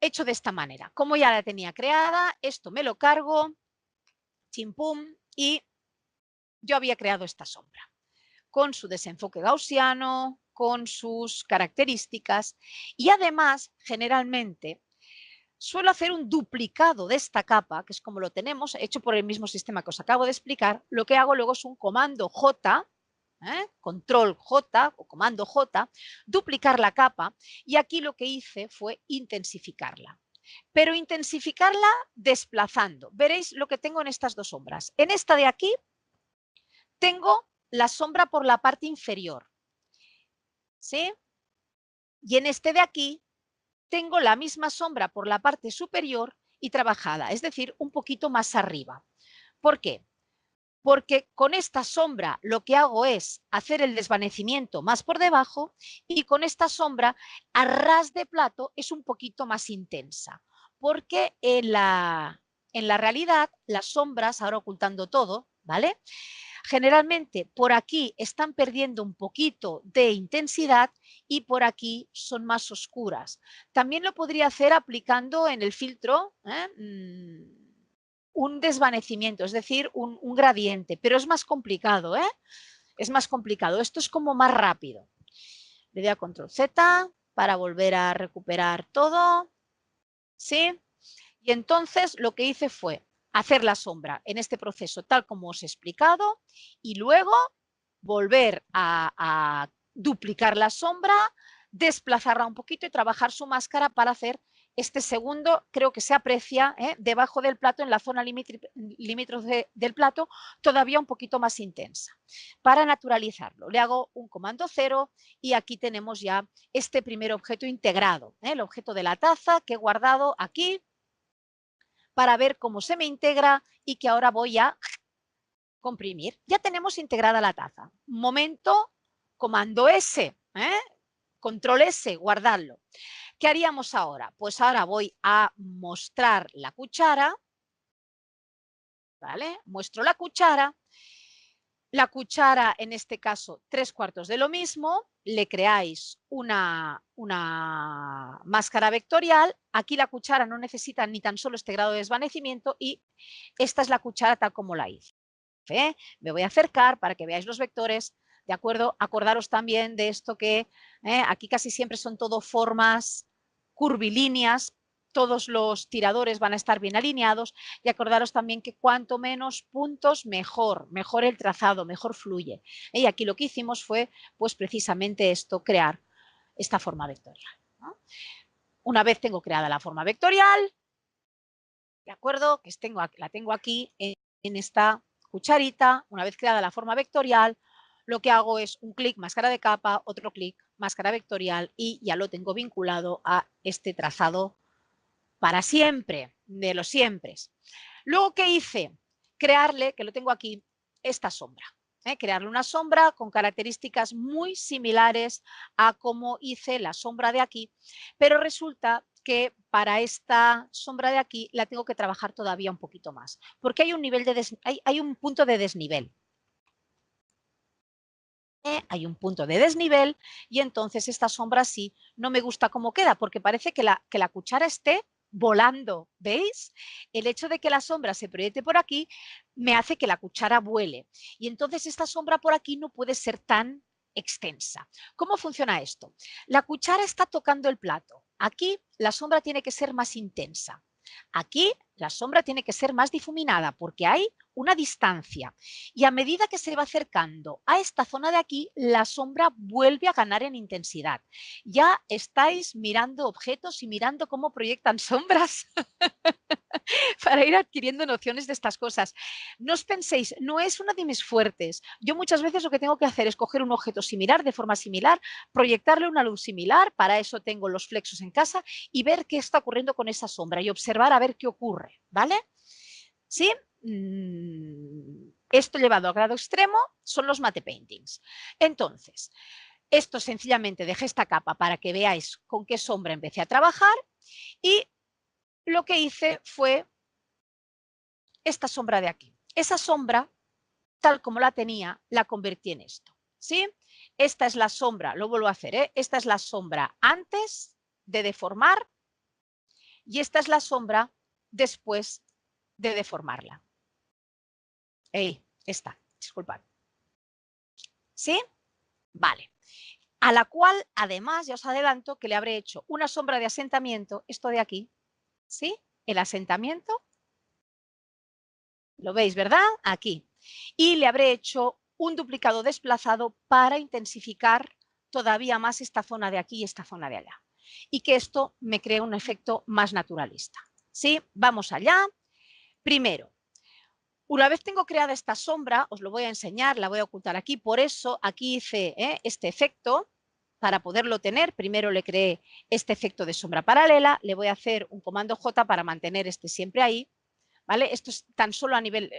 hecho de esta manera. Como ya la tenía creada, esto me lo cargo, chimpum, y yo había creado esta sombra con su desenfoque gaussiano, con sus características y además, generalmente, suelo hacer un duplicado de esta capa, que es como lo tenemos, hecho por el mismo sistema que os acabo de explicar. Lo que hago luego es un comando J, control J o comando J, duplicar la capa, y aquí lo que hice fue intensificarla. Pero intensificarla desplazando. Veréis lo que tengo en estas dos sombras. En esta de aquí tengo la sombra por la parte inferior, ¿sí? Y en este de aquí tengo la misma sombra por la parte superior y trabajada, es decir, un poquito más arriba. ¿Por qué? Porque con esta sombra lo que hago es hacer el desvanecimiento más por debajo, y con esta sombra a ras de plato es un poquito más intensa, porque en la realidad las sombras, ahora ocultando todo, ¿vale? Generalmente por aquí están perdiendo un poquito de intensidad y por aquí son más oscuras. También lo podría hacer aplicando en el filtro un desvanecimiento, es decir, un gradiente, pero es más complicado, ¿eh? Es más complicado. Esto es como más rápido. Le doy a control Z para volver a recuperar todo, ¿sí? Y entonces lo que hice fue hacer la sombra en este proceso tal como os he explicado, y luego volver a duplicar la sombra, desplazarla un poquito y trabajar su máscara para hacer este segundo. Creo que se aprecia debajo del plato, en la zona limítrofe del plato, todavía un poquito más intensa. Para naturalizarlo, le hago un comando 0 y aquí tenemos ya este primer objeto integrado, el objeto de la taza que he guardado aquí para ver cómo se me integra y que ahora voy a comprimir. Ya tenemos integrada la taza. Momento, comando S, control S, guardarlo. ¿Qué haríamos ahora? Pues ahora voy a mostrar la cuchara, ¿vale? Muestro la cuchara. La cuchara, en este caso, 3/4 de lo mismo, le creáis una máscara vectorial. Aquí la cuchara no necesita ni tan solo este grado de desvanecimiento y esta es la cuchara tal como la hice. Me voy a acercar para que veáis los vectores, ¿de acuerdo? Acordaros también de esto que aquí casi siempre son todo formas curvilíneas, todos los tiradores van a estar bien alineados, y acordaros también que cuanto menos puntos mejor, mejor el trazado, mejor fluye. Y aquí lo que hicimos fue pues precisamente esto, crear esta forma vectorial, ¿no? Una vez tengo creada la forma vectorial, ¿de acuerdo? Que la tengo aquí en esta cucharita. Una vez creada la forma vectorial, lo que hago es un clic, máscara de capa, otro clic, máscara vectorial, y ya lo tengo vinculado a este trazado para siempre, de los siempre. Luego, ¿qué hice? Crearle, que lo tengo aquí, esta sombra. Crearle una sombra con características muy similares a como hice la sombra de aquí, pero resulta que para esta sombra de aquí la tengo que trabajar todavía un poquito más, porque hay un, hay un punto de desnivel. Hay un punto de desnivel, y entonces esta sombra sí no me gusta cómo queda, porque parece que la cuchara esté volando, ¿veis? El hecho de que la sombra se proyecte por aquí me hace que la cuchara vuele, y entonces esta sombra por aquí no puede ser tan extensa. ¿Cómo funciona esto? La cuchara está tocando el plato. Aquí la sombra tiene que ser más intensa. Aquí la sombra tiene que ser más difuminada porque hay una distancia, y a medida que se va acercando a esta zona de aquí, la sombra vuelve a ganar en intensidad. Ya estáis mirando objetos y mirando cómo proyectan sombras para ir adquiriendo nociones de estas cosas. No os penséis, no es una de mis fuertes. Yo muchas veces lo que tengo que hacer es coger un objeto similar, de forma similar, proyectarle una luz similar, para eso tengo los flexos en casa, y ver qué está ocurriendo con esa sombra y observar a ver qué ocurre, ¿vale? ¿Sí? Esto llevado a grado extremo son los matte paintings. Entonces, esto sencillamente dejé esta capa para que veáis con qué sombra empecé a trabajar, y lo que hice fue esta sombra de aquí. Esa sombra, tal como la tenía, la convertí en esto, ¿sí? Esta es la sombra, lo vuelvo a hacer, esta es la sombra antes de deformar, y esta es la sombra después de deformarla. Esta, disculpad. ¿Sí? Vale. A la cual, además, ya os adelanto que le habré hecho una sombra de asentamiento, esto de aquí, ¿sí? El asentamiento, lo veis, ¿verdad? Aquí. Y le habré hecho un duplicado desplazado para intensificar todavía más esta zona de aquí y esta zona de allá. Y que esto me cree un efecto más naturalista. ¿Sí? Vamos allá. Primero, una vez tengo creada esta sombra, os lo voy a enseñar, la voy a ocultar aquí, por eso aquí hice este efecto, para poderlo tener, primero le creé este efecto de sombra paralela, le voy a hacer un comando J para mantener este siempre ahí, ¿vale? Esto es tan solo a nivel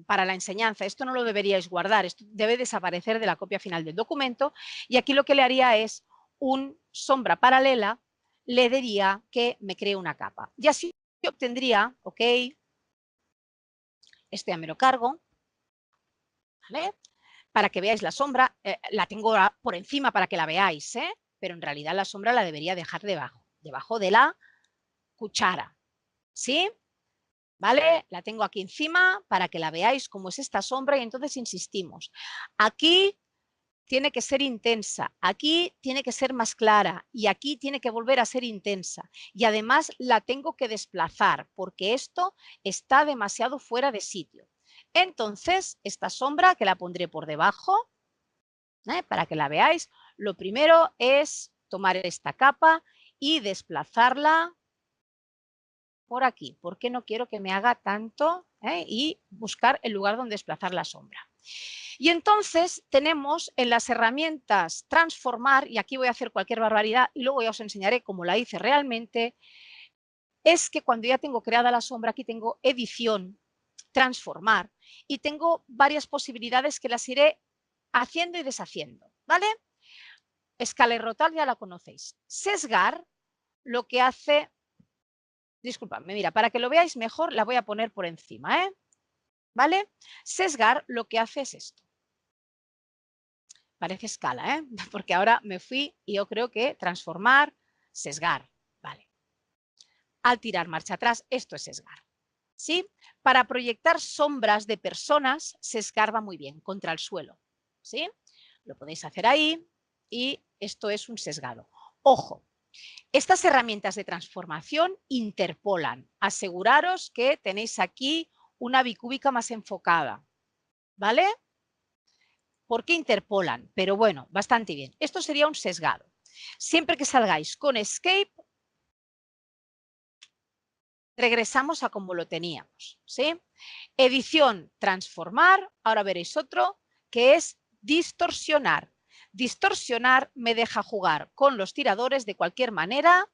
para la enseñanza, esto no lo deberíais guardar, esto debe desaparecer de la copia final del documento, y aquí lo que le haría es un sombra paralela, le diría que me cree una capa, y así obtendría, ok, este ya me lo cargo, ¿vale? Para que veáis la sombra, la tengo por encima para que la veáis, pero en realidad la sombra la debería dejar debajo de la cuchara, ¿sí? ¿Vale? La tengo aquí encima para que la veáis cómo es esta sombra y entonces insistimos. Aquí tiene que ser intensa, aquí tiene que ser más clara y aquí tiene que volver a ser intensa. Y además la tengo que desplazar porque esto está demasiado fuera de sitio. Entonces, esta sombra que la pondré por debajo, para que la veáis, lo primero es tomar esta capa y desplazarla por aquí, porque no quiero que me haga tanto, y buscar el lugar donde desplazar la sombra. Y entonces tenemos en las herramientas transformar, y aquí voy a hacer cualquier barbaridad y luego ya os enseñaré cómo la hice realmente, es que cuando ya tengo creada la sombra, aquí tengo edición, transformar, y tengo varias posibilidades que las iré haciendo y deshaciendo, ¿vale? Escala y rotar ya la conocéis. Sesgar lo que hace, disculpadme, mira, para que lo veáis mejor la voy a poner por encima, ¿vale? Sesgar lo que hace es esto. Parece escala, porque ahora me fui y yo creo que transformar, sesgar, ¿vale? Al tirar marcha atrás, esto es sesgar, ¿sí? Para proyectar sombras de personas, sesgar va muy bien contra el suelo, ¿sí? Lo podéis hacer ahí y esto es un sesgado. Ojo, estas herramientas de transformación interpolan. Aseguraros que tenéis aquí una bicúbica más enfocada, ¿vale? ¿Por qué interpolan? Pero bueno, bastante bien. Esto sería un sesgado. Siempre que salgáis con Escape, regresamos a como lo teníamos, ¿sí? Edición, transformar. Ahora veréis otro que es distorsionar. Distorsionar me deja jugar con los tiradores de cualquier manera.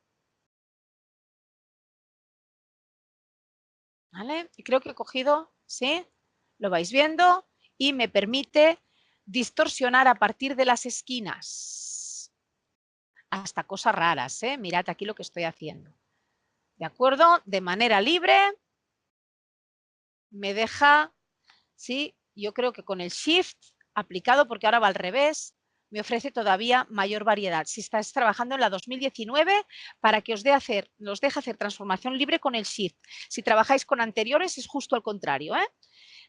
¿Vale? Y creo que he cogido, ¿sí? Lo vais viendo y me permite distorsionar a partir de las esquinas. Hasta cosas raras, ¿eh? Mirad aquí lo que estoy haciendo. ¿De acuerdo? De manera libre me deja, ¿sí? Yo creo que con el Shift aplicado, porque ahora va al revés, me ofrece todavía mayor variedad. Si estáis trabajando en la 2019, para que os deje hacer transformación libre con el Shift. Si trabajáis con anteriores, es justo al contrario, ¿eh?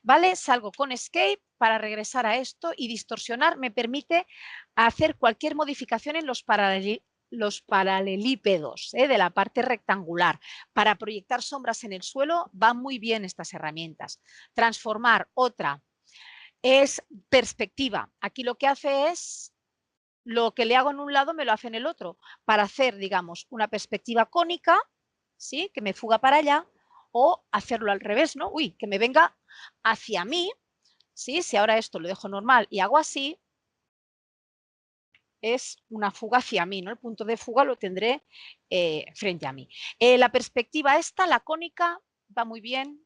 ¿Vale? Salgo con Escape para regresar a esto y distorsionar me permite hacer cualquier modificación en los paralelípedos de la parte rectangular. Para proyectar sombras en el suelo van muy bien estas herramientas. Transformar, otra, es perspectiva. Aquí lo que hace es lo que le hago en un lado me lo hace en el otro. Para hacer, digamos, una perspectiva cónica, ¿sí? Que me fuga para allá, o hacerlo al revés, ¿no? Uy, que me venga hacia mí, ¿sí? Si ahora esto lo dejo normal y hago así, es una fuga hacia mí, ¿no? El punto de fuga lo tendré frente a mí. La perspectiva esta, la cónica, va muy bien.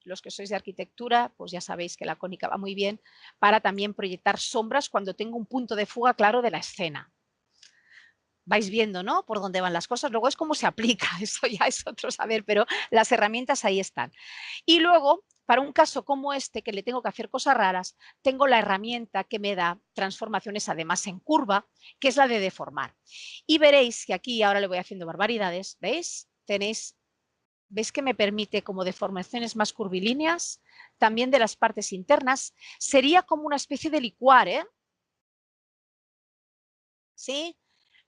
Los que sois de arquitectura, pues ya sabéis que la cónica va muy bien para también proyectar sombras cuando tengo un punto de fuga claro de la escena. Vais viendo, ¿no? Por dónde van las cosas. Luego es cómo se aplica, eso ya es otro saber, pero las herramientas ahí están. Y luego, para un caso como este, que le tengo que hacer cosas raras, tengo la herramienta que me da transformaciones además en curva, que es la de deformar. Y veréis que aquí ahora le voy haciendo barbaridades, ¿veis? ¿Veis que me permite como deformaciones más curvilíneas? También de las partes internas. Sería como una especie de licuar, ¿eh? ¿Sí?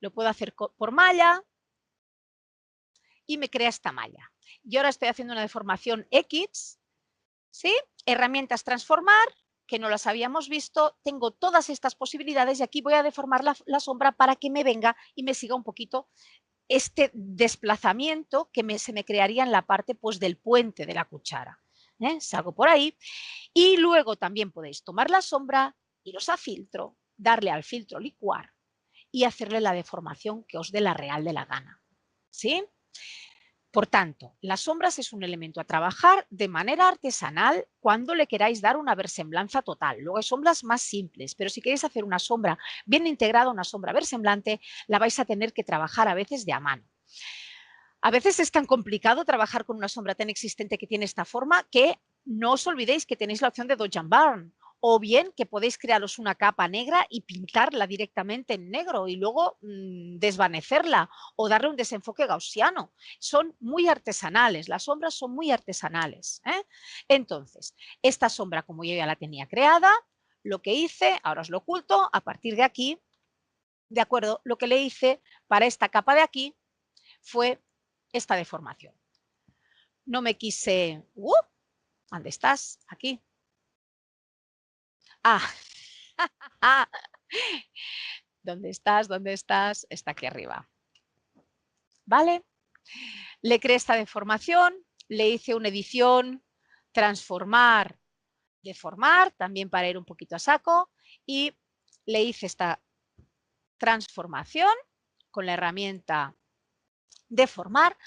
Lo puedo hacer por malla y me crea esta malla. Y ahora estoy haciendo una deformación X, ¿sí? Herramientas transformar, que no las habíamos visto, tengo todas estas posibilidades y aquí voy a deformar la sombra para que me venga y me siga un poquito este desplazamiento que se me crearía en la parte pues, del puente de la cuchara. Salgo por ahí y luego también podéis tomar la sombra, iros a filtro, darle al filtro licuar y hacerle la deformación que os dé la real de la gana. ¿Sí? Por tanto, las sombras es un elemento a trabajar de manera artesanal cuando le queráis dar una versemblanza total. Luego hay sombras más simples, pero si queréis hacer una sombra bien integrada, una sombra versemblante, la vais a tener que trabajar a veces de a mano. A veces es tan complicado trabajar con una sombra tan existente que tiene esta forma que no os olvidéis que tenéis la opción de Dodge and Burn, o bien que podéis crearos una capa negra y pintarla directamente en negro y luego desvanecerla o darle un desenfoque gaussiano. Son muy artesanales, las sombras son muy artesanales. Entonces, esta sombra, como yo ya la tenía creada, lo que hice, ahora os lo oculto, a partir de aquí, de acuerdo, lo que le hice para esta capa de aquí fue esta deformación. No me quise... ¿Dónde estás? Aquí. ¿Dónde estás? ¿Dónde estás? Está aquí arriba. ¿Vale? Le creé esta deformación, le hice una edición, transformar, deformar, también para ir un poquito a saco, y le hice esta transformación con la herramienta deformar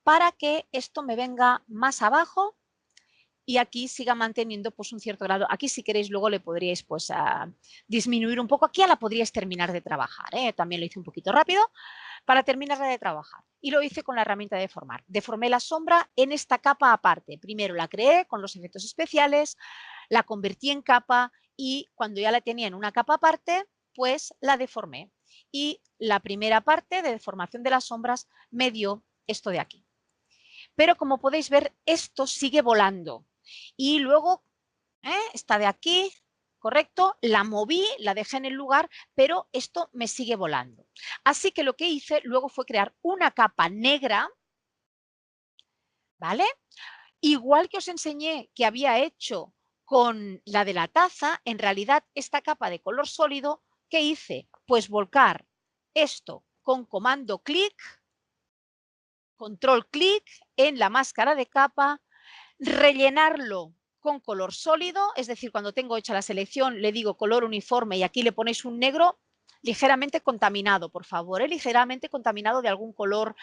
para que esto me venga más abajo y aquí siga manteniendo pues un cierto grado. Aquí si queréis luego le podríais pues disminuir un poco. Aquí ya la podríais terminar de trabajar. También lo hice un poquito rápido para terminarla de trabajar. Y lo hice con la herramienta de deformar. Deformé la sombra en esta capa aparte. Primero la creé con los efectos especiales, la convertí en capa y cuando ya la tenía en una capa aparte, pues la deformé. Y la primera parte de deformación de las sombras me dio esto de aquí. Pero como podéis ver, esto sigue volando. Y luego, esta de aquí, correcto, la moví, la dejé en el lugar, pero esto me sigue volando. Así que lo que hice luego fue crear una capa negra, ¿vale? Igual que os enseñé que había hecho con la de la taza, en realidad esta capa de color sólido, ¿qué hice? Pues volcar esto con comando clic, control clic en la máscara de capa, rellenarlo con color sólido, es decir, cuando tengo hecha la selección le digo color uniforme y aquí le ponéis un negro ligeramente contaminado, por favor, ligeramente contaminado de algún color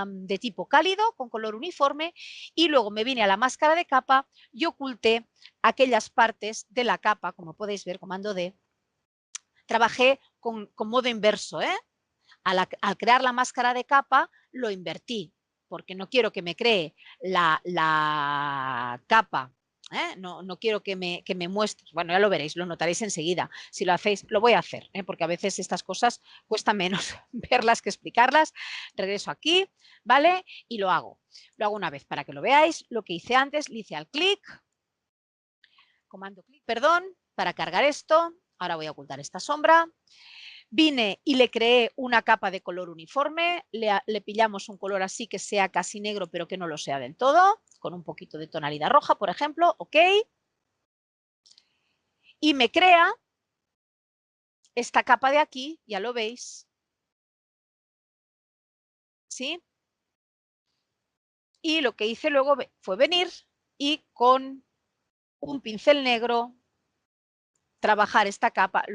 de tipo cálido, con color uniforme, y luego me vine a la máscara de capa y oculté aquellas partes de la capa, como podéis ver, comando D. Trabajé con modo inverso, al crear la máscara de capa lo invertí, porque no quiero que me cree la capa, no quiero que me muestre, bueno, ya lo veréis, lo notaréis enseguida, si lo hacéis, lo voy a hacer, porque a veces estas cosas cuesta menos verlas que explicarlas. Regreso aquí, ¿vale? Y lo hago una vez para que lo veáis. Lo que hice antes, le hice al clic, comando clic, perdón, para cargar esto. Ahora voy a ocultar esta sombra. Vine y le creé una capa de color uniforme, le pillamos un color así que sea casi negro pero que no lo sea del todo, con un poquito de tonalidad roja, por ejemplo, ok. Y me crea esta capa de aquí, ya lo veis, ¿sí? Y lo que hice luego fue venir y con un pincel negro trabajar esta capa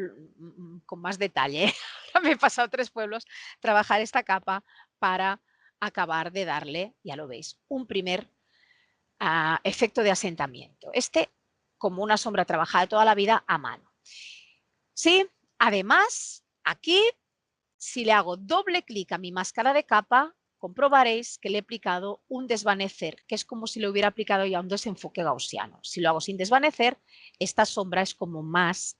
con más detalle. Me he pasado 3 pueblos, trabajar esta capa para acabar de darle, ya lo veis, un primer efecto de asentamiento. Este como una sombra trabajada toda la vida a mano. ¿Sí? Además, aquí, si le hago doble clic a mi máscara de capa, comprobaréis que le he aplicado un desvanecer, que es como si le hubiera aplicado ya un desenfoque gaussiano. Si lo hago sin desvanecer, esta sombra es como más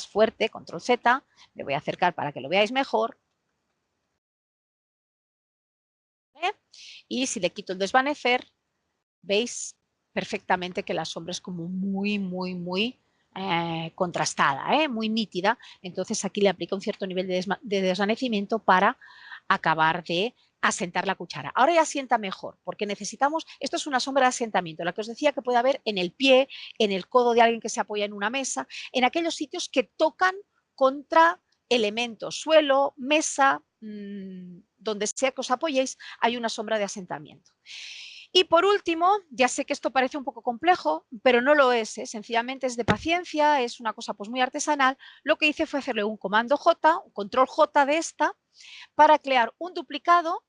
fuerte, control Z, me voy a acercar para que lo veáis mejor. Y si le quito el desvanecer, veis perfectamente que la sombra es como muy contrastada, muy nítida. Entonces aquí le aplica un cierto nivel de desvanecimiento para acabar de asentar la cuchara. Ahora ya asienta mejor, porque necesitamos, esto es una sombra de asentamiento, la que os decía que puede haber en el pie, en el codo de alguien que se apoya en una mesa, en aquellos sitios que tocan contra elementos, suelo, mesa, donde sea que os apoyéis, hay una sombra de asentamiento. Y por último, ya sé que esto parece un poco complejo, pero no lo es, ¿eh? Sencillamente es de paciencia, es una cosa pues muy artesanal. Lo que hice fue hacerle un comando J, un control J de esta, para crear un duplicado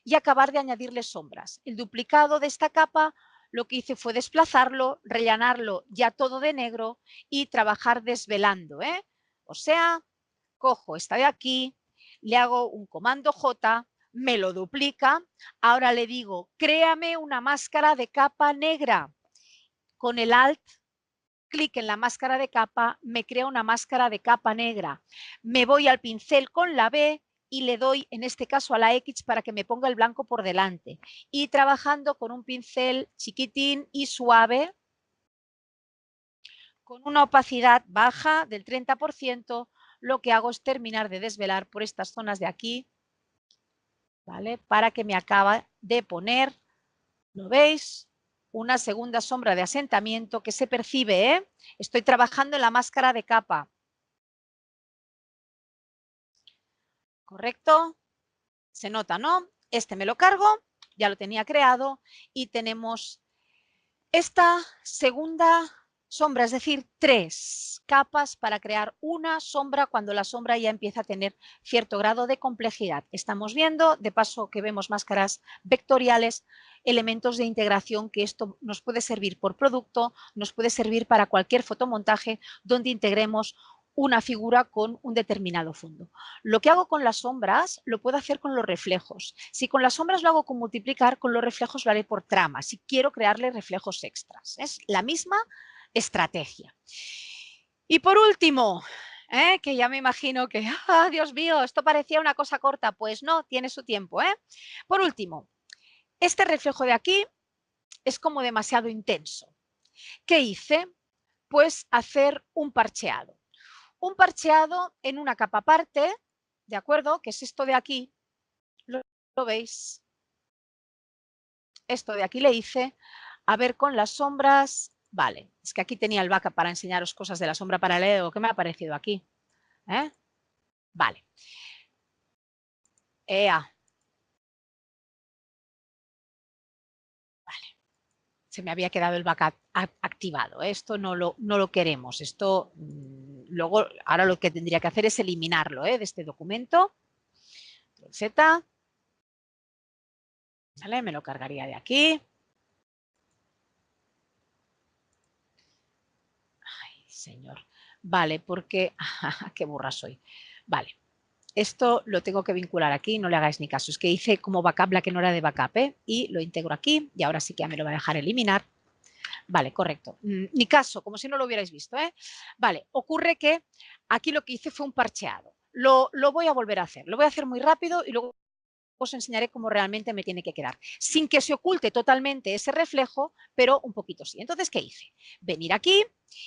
y acabar de añadirle sombras. El duplicado de esta capa lo que hice fue desplazarlo, rellenarlo ya todo de negro y trabajar desvelando, ¿eh? O sea, cojo esta de aquí, le hago un comando J, me lo duplica, ahora le digo, créame una máscara de capa negra. Con el Alt, clic en la máscara de capa, me crea una máscara de capa negra. Me voy al pincel con la B y le doy, en este caso, a la X para que me ponga el blanco por delante. Y trabajando con un pincel chiquitín y suave, con una opacidad baja del 30%, lo que hago es terminar de desvelar por estas zonas de aquí, ¿vale? Para que me acaba de poner, ¿lo veis? Una segunda sombra de asentamiento que se percibe, ¿eh? Estoy trabajando en la máscara de capa. ¿Correcto? Se nota, ¿no? Este me lo cargo, ya lo tenía creado y tenemos esta segunda sombra, es decir, 3 capas para crear una sombra cuando la sombra ya empieza a tener cierto grado de complejidad. Estamos viendo, de paso que vemos máscaras vectoriales, elementos de integración que esto nos puede servir por producto, nos puede servir para cualquier fotomontaje donde integremos una figura con un determinado fondo. Lo que hago con las sombras lo puedo hacer con los reflejos. Si con las sombras lo hago con multiplicar, con los reflejos lo haré por trama, si quiero crearle reflejos extras. Es la misma estrategia. Y por último, que ya me imagino que, Dios mío, esto parecía una cosa corta. Pues no, tiene su tiempo. Por último, este reflejo de aquí es como demasiado intenso. ¿Qué hice? Pues hacer un parcheado. Un parcheado en una capa aparte, ¿de acuerdo? Que es esto de aquí. ¿Lo veis? Esto de aquí le hice. A ver, con las sombras. Vale, es que aquí tenía el backup para enseñaros cosas de la sombra paralelo. ¿Qué me ha aparecido aquí? Vale. Ea. Vale. Se me había quedado el backup activado. Esto no lo queremos. Esto luego, ahora lo que tendría que hacer es eliminarlo de este documento. Z. ¿Vale? Me lo cargaría de aquí. Ay, señor. Vale, porque... qué burra soy. Vale. Esto lo tengo que vincular aquí, no le hagáis ni caso. Es que hice como backup la que no era de backup, y lo integro aquí y ahora sí que ya me lo va a dejar eliminar. Vale, correcto. Ni caso, como si no lo hubierais visto. Vale, ocurre que aquí lo que hice fue un parcheado. Lo voy a volver a hacer. Lo voy a hacer muy rápido y luego os enseñaré cómo realmente me tiene que quedar. Sin que se oculte totalmente ese reflejo, pero un poquito sí. Entonces, ¿qué hice? Venir aquí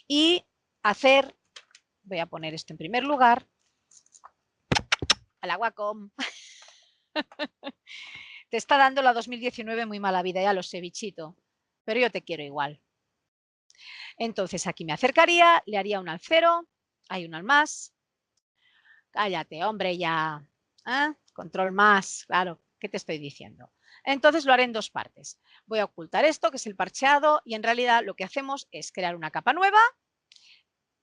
y hacer... Voy a poner esto en primer lugar. Al Wacom. Te está dando la 2019 muy mala vida, ya lo sé, bichito. Pero yo te quiero igual. Entonces aquí me acercaría, le haría un al cero, hay un al más. Cállate, hombre, ya. Control más, claro, ¿qué te estoy diciendo? Entonces lo haré en dos partes. Voy a ocultar esto, que es el parcheado, y en realidad lo que hacemos es crear una capa nueva.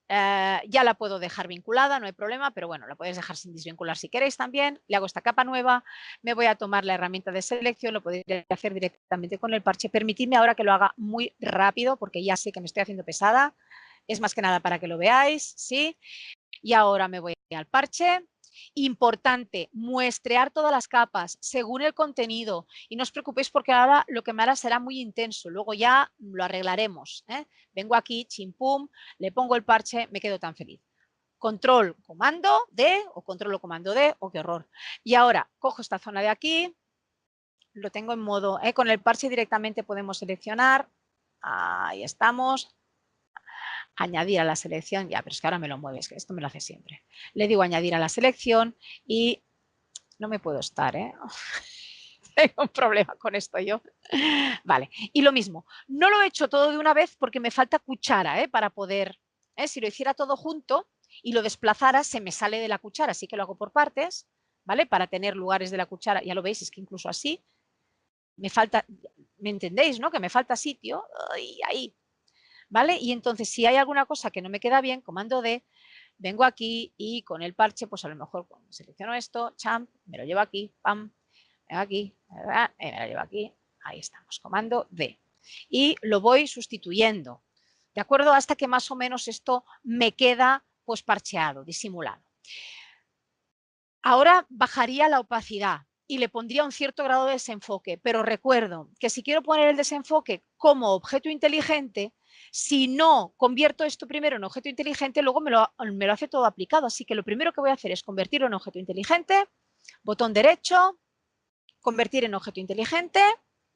Ya la puedo dejar vinculada, no hay problema, pero bueno, la podéis dejar sin desvincular si queréis también. Le hago esta capa nueva, me voy a tomar la herramienta de selección, lo podéis hacer directamente con el parche. Permitidme ahora que lo haga muy rápido, porque ya sé que me estoy haciendo pesada. Es más que nada para que lo veáis, ¿sí? Y ahora me voy al parche. Importante, muestrear todas las capas según el contenido y no os preocupéis porque ahora lo que me hará será muy intenso, luego ya lo arreglaremos. Vengo aquí, chimpum, le pongo el parche, me quedo tan feliz. Control, comando D o control o comando D, oh qué horror. Y ahora cojo esta zona de aquí, lo tengo en modo, con el parche directamente podemos seleccionar, ahí estamos, añadir a la selección, ya, pero es que ahora me lo mueves, que esto me lo hace siempre. Le digo añadir a la selección y no me puedo estar, Tengo un problema con esto yo. Vale, y lo mismo, no lo he hecho todo de una vez porque me falta cuchara para poder, si lo hiciera todo junto y lo desplazara, se me sale de la cuchara, así que lo hago por partes, ¿vale? Para tener lugares de la cuchara, ya lo veis, es que incluso así me falta, ¿me entendéis, no? Que me falta sitio, ahí, ¿vale? Y entonces si hay alguna cosa que no me queda bien, comando D, vengo aquí y con el parche, pues a lo mejor selecciono esto, champ, me lo llevo aquí, pam, aquí, me lo llevo aquí, ahí estamos, comando D. Y lo voy sustituyendo, ¿de acuerdo? Hasta que más o menos esto me queda pues parcheado, disimulado. Ahora bajaría la opacidad y le pondría un cierto grado de desenfoque, pero recuerdo que si quiero poner el desenfoque como objeto inteligente, si no convierto esto primero en objeto inteligente, luego me lo hace todo aplicado. Así que lo primero que voy a hacer es convertirlo en objeto inteligente, botón derecho, convertir en objeto inteligente,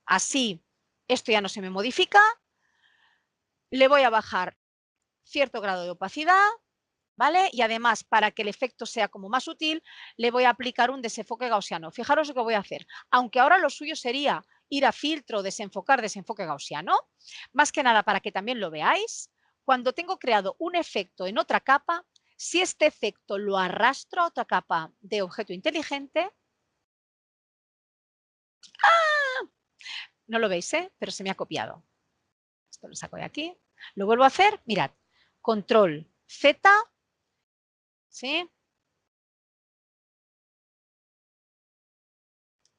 así esto ya no se me modifica, le voy a bajar cierto grado de opacidad, ¿vale? Y además, para que el efecto sea como más útil, le voy a aplicar un desenfoque gaussiano. Fijaros lo que voy a hacer, aunque ahora lo suyo sería ir a filtro, desenfocar, desenfoque gaussiano, más que nada para que también lo veáis, cuando tengo creado un efecto en otra capa, si este efecto lo arrastro a otra capa de objeto inteligente, no lo veis, pero se me ha copiado. Esto lo saco de aquí, lo vuelvo a hacer, mirad, control Z, ¿sí?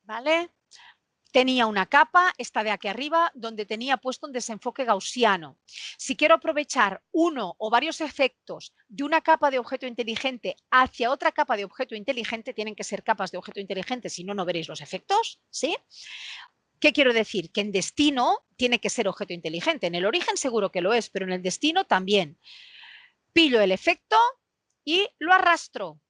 ¿Vale? Tenía una capa, esta de aquí arriba, donde tenía puesto un desenfoque gaussiano. Si quiero aprovechar uno o varios efectos de una capa de objeto inteligente hacia otra capa de objeto inteligente, tienen que ser capas de objeto inteligente, si no, no veréis los efectos, ¿sí? ¿Qué quiero decir? Que en destino tiene que ser objeto inteligente. En el origen seguro que lo es, pero en el destino también. Pillo el efecto y lo arrastro.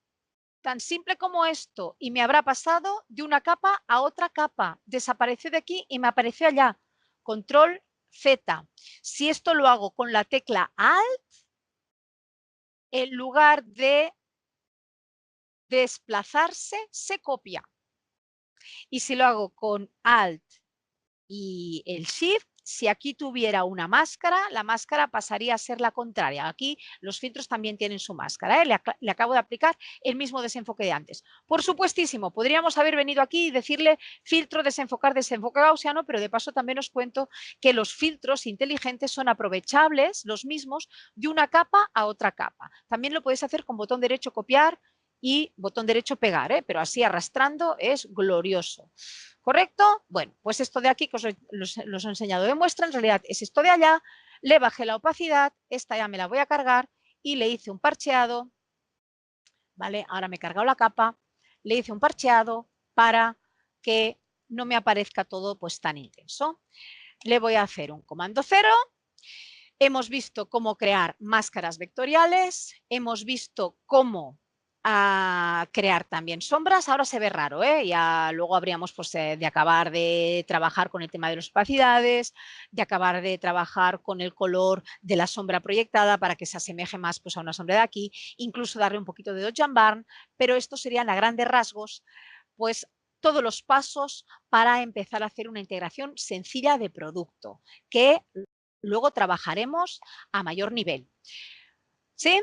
Tan simple como esto, y me habrá pasado de una capa a otra capa. Desapareció de aquí y me apareció allá. Control Z. Si esto lo hago con la tecla Alt, en lugar de desplazarse, se copia. Y si lo hago con Alt y el Shift, si aquí tuviera una máscara, la máscara pasaría a ser la contraria. Aquí los filtros también tienen su máscara. Le acabo de aplicar el mismo desenfoque de antes. Por supuestísimo, podríamos haber venido aquí y decirle filtro, desenfocar, desenfoque gaussiano, pero de paso también os cuento que los filtros inteligentes son aprovechables, los mismos, de una capa a otra capa. También lo podéis hacer con botón derecho copiar y botón derecho pegar, pero así arrastrando es glorioso. ¿Correcto? Bueno, pues esto de aquí que os he enseñado de muestra, en realidad es esto de allá, le bajé la opacidad, esta ya me la voy a cargar y le hice un parcheado, ¿vale? Ahora me he cargado la capa, le hice un parcheado para que no me aparezca todo pues tan intenso. Le voy a hacer un comando 0. Hemos visto cómo crear máscaras vectoriales, hemos visto cómo crear también sombras. Ahora se ve raro, ya luego habríamos pues, de acabar de trabajar con el tema de las opacidades, de acabar de trabajar con el color de la sombra proyectada para que se asemeje más pues, a una sombra de aquí, incluso darle un poquito de dodge and burn, pero esto serían a grandes rasgos pues todos los pasos para empezar a hacer una integración sencilla de producto que luego trabajaremos a mayor nivel. ¿Sí?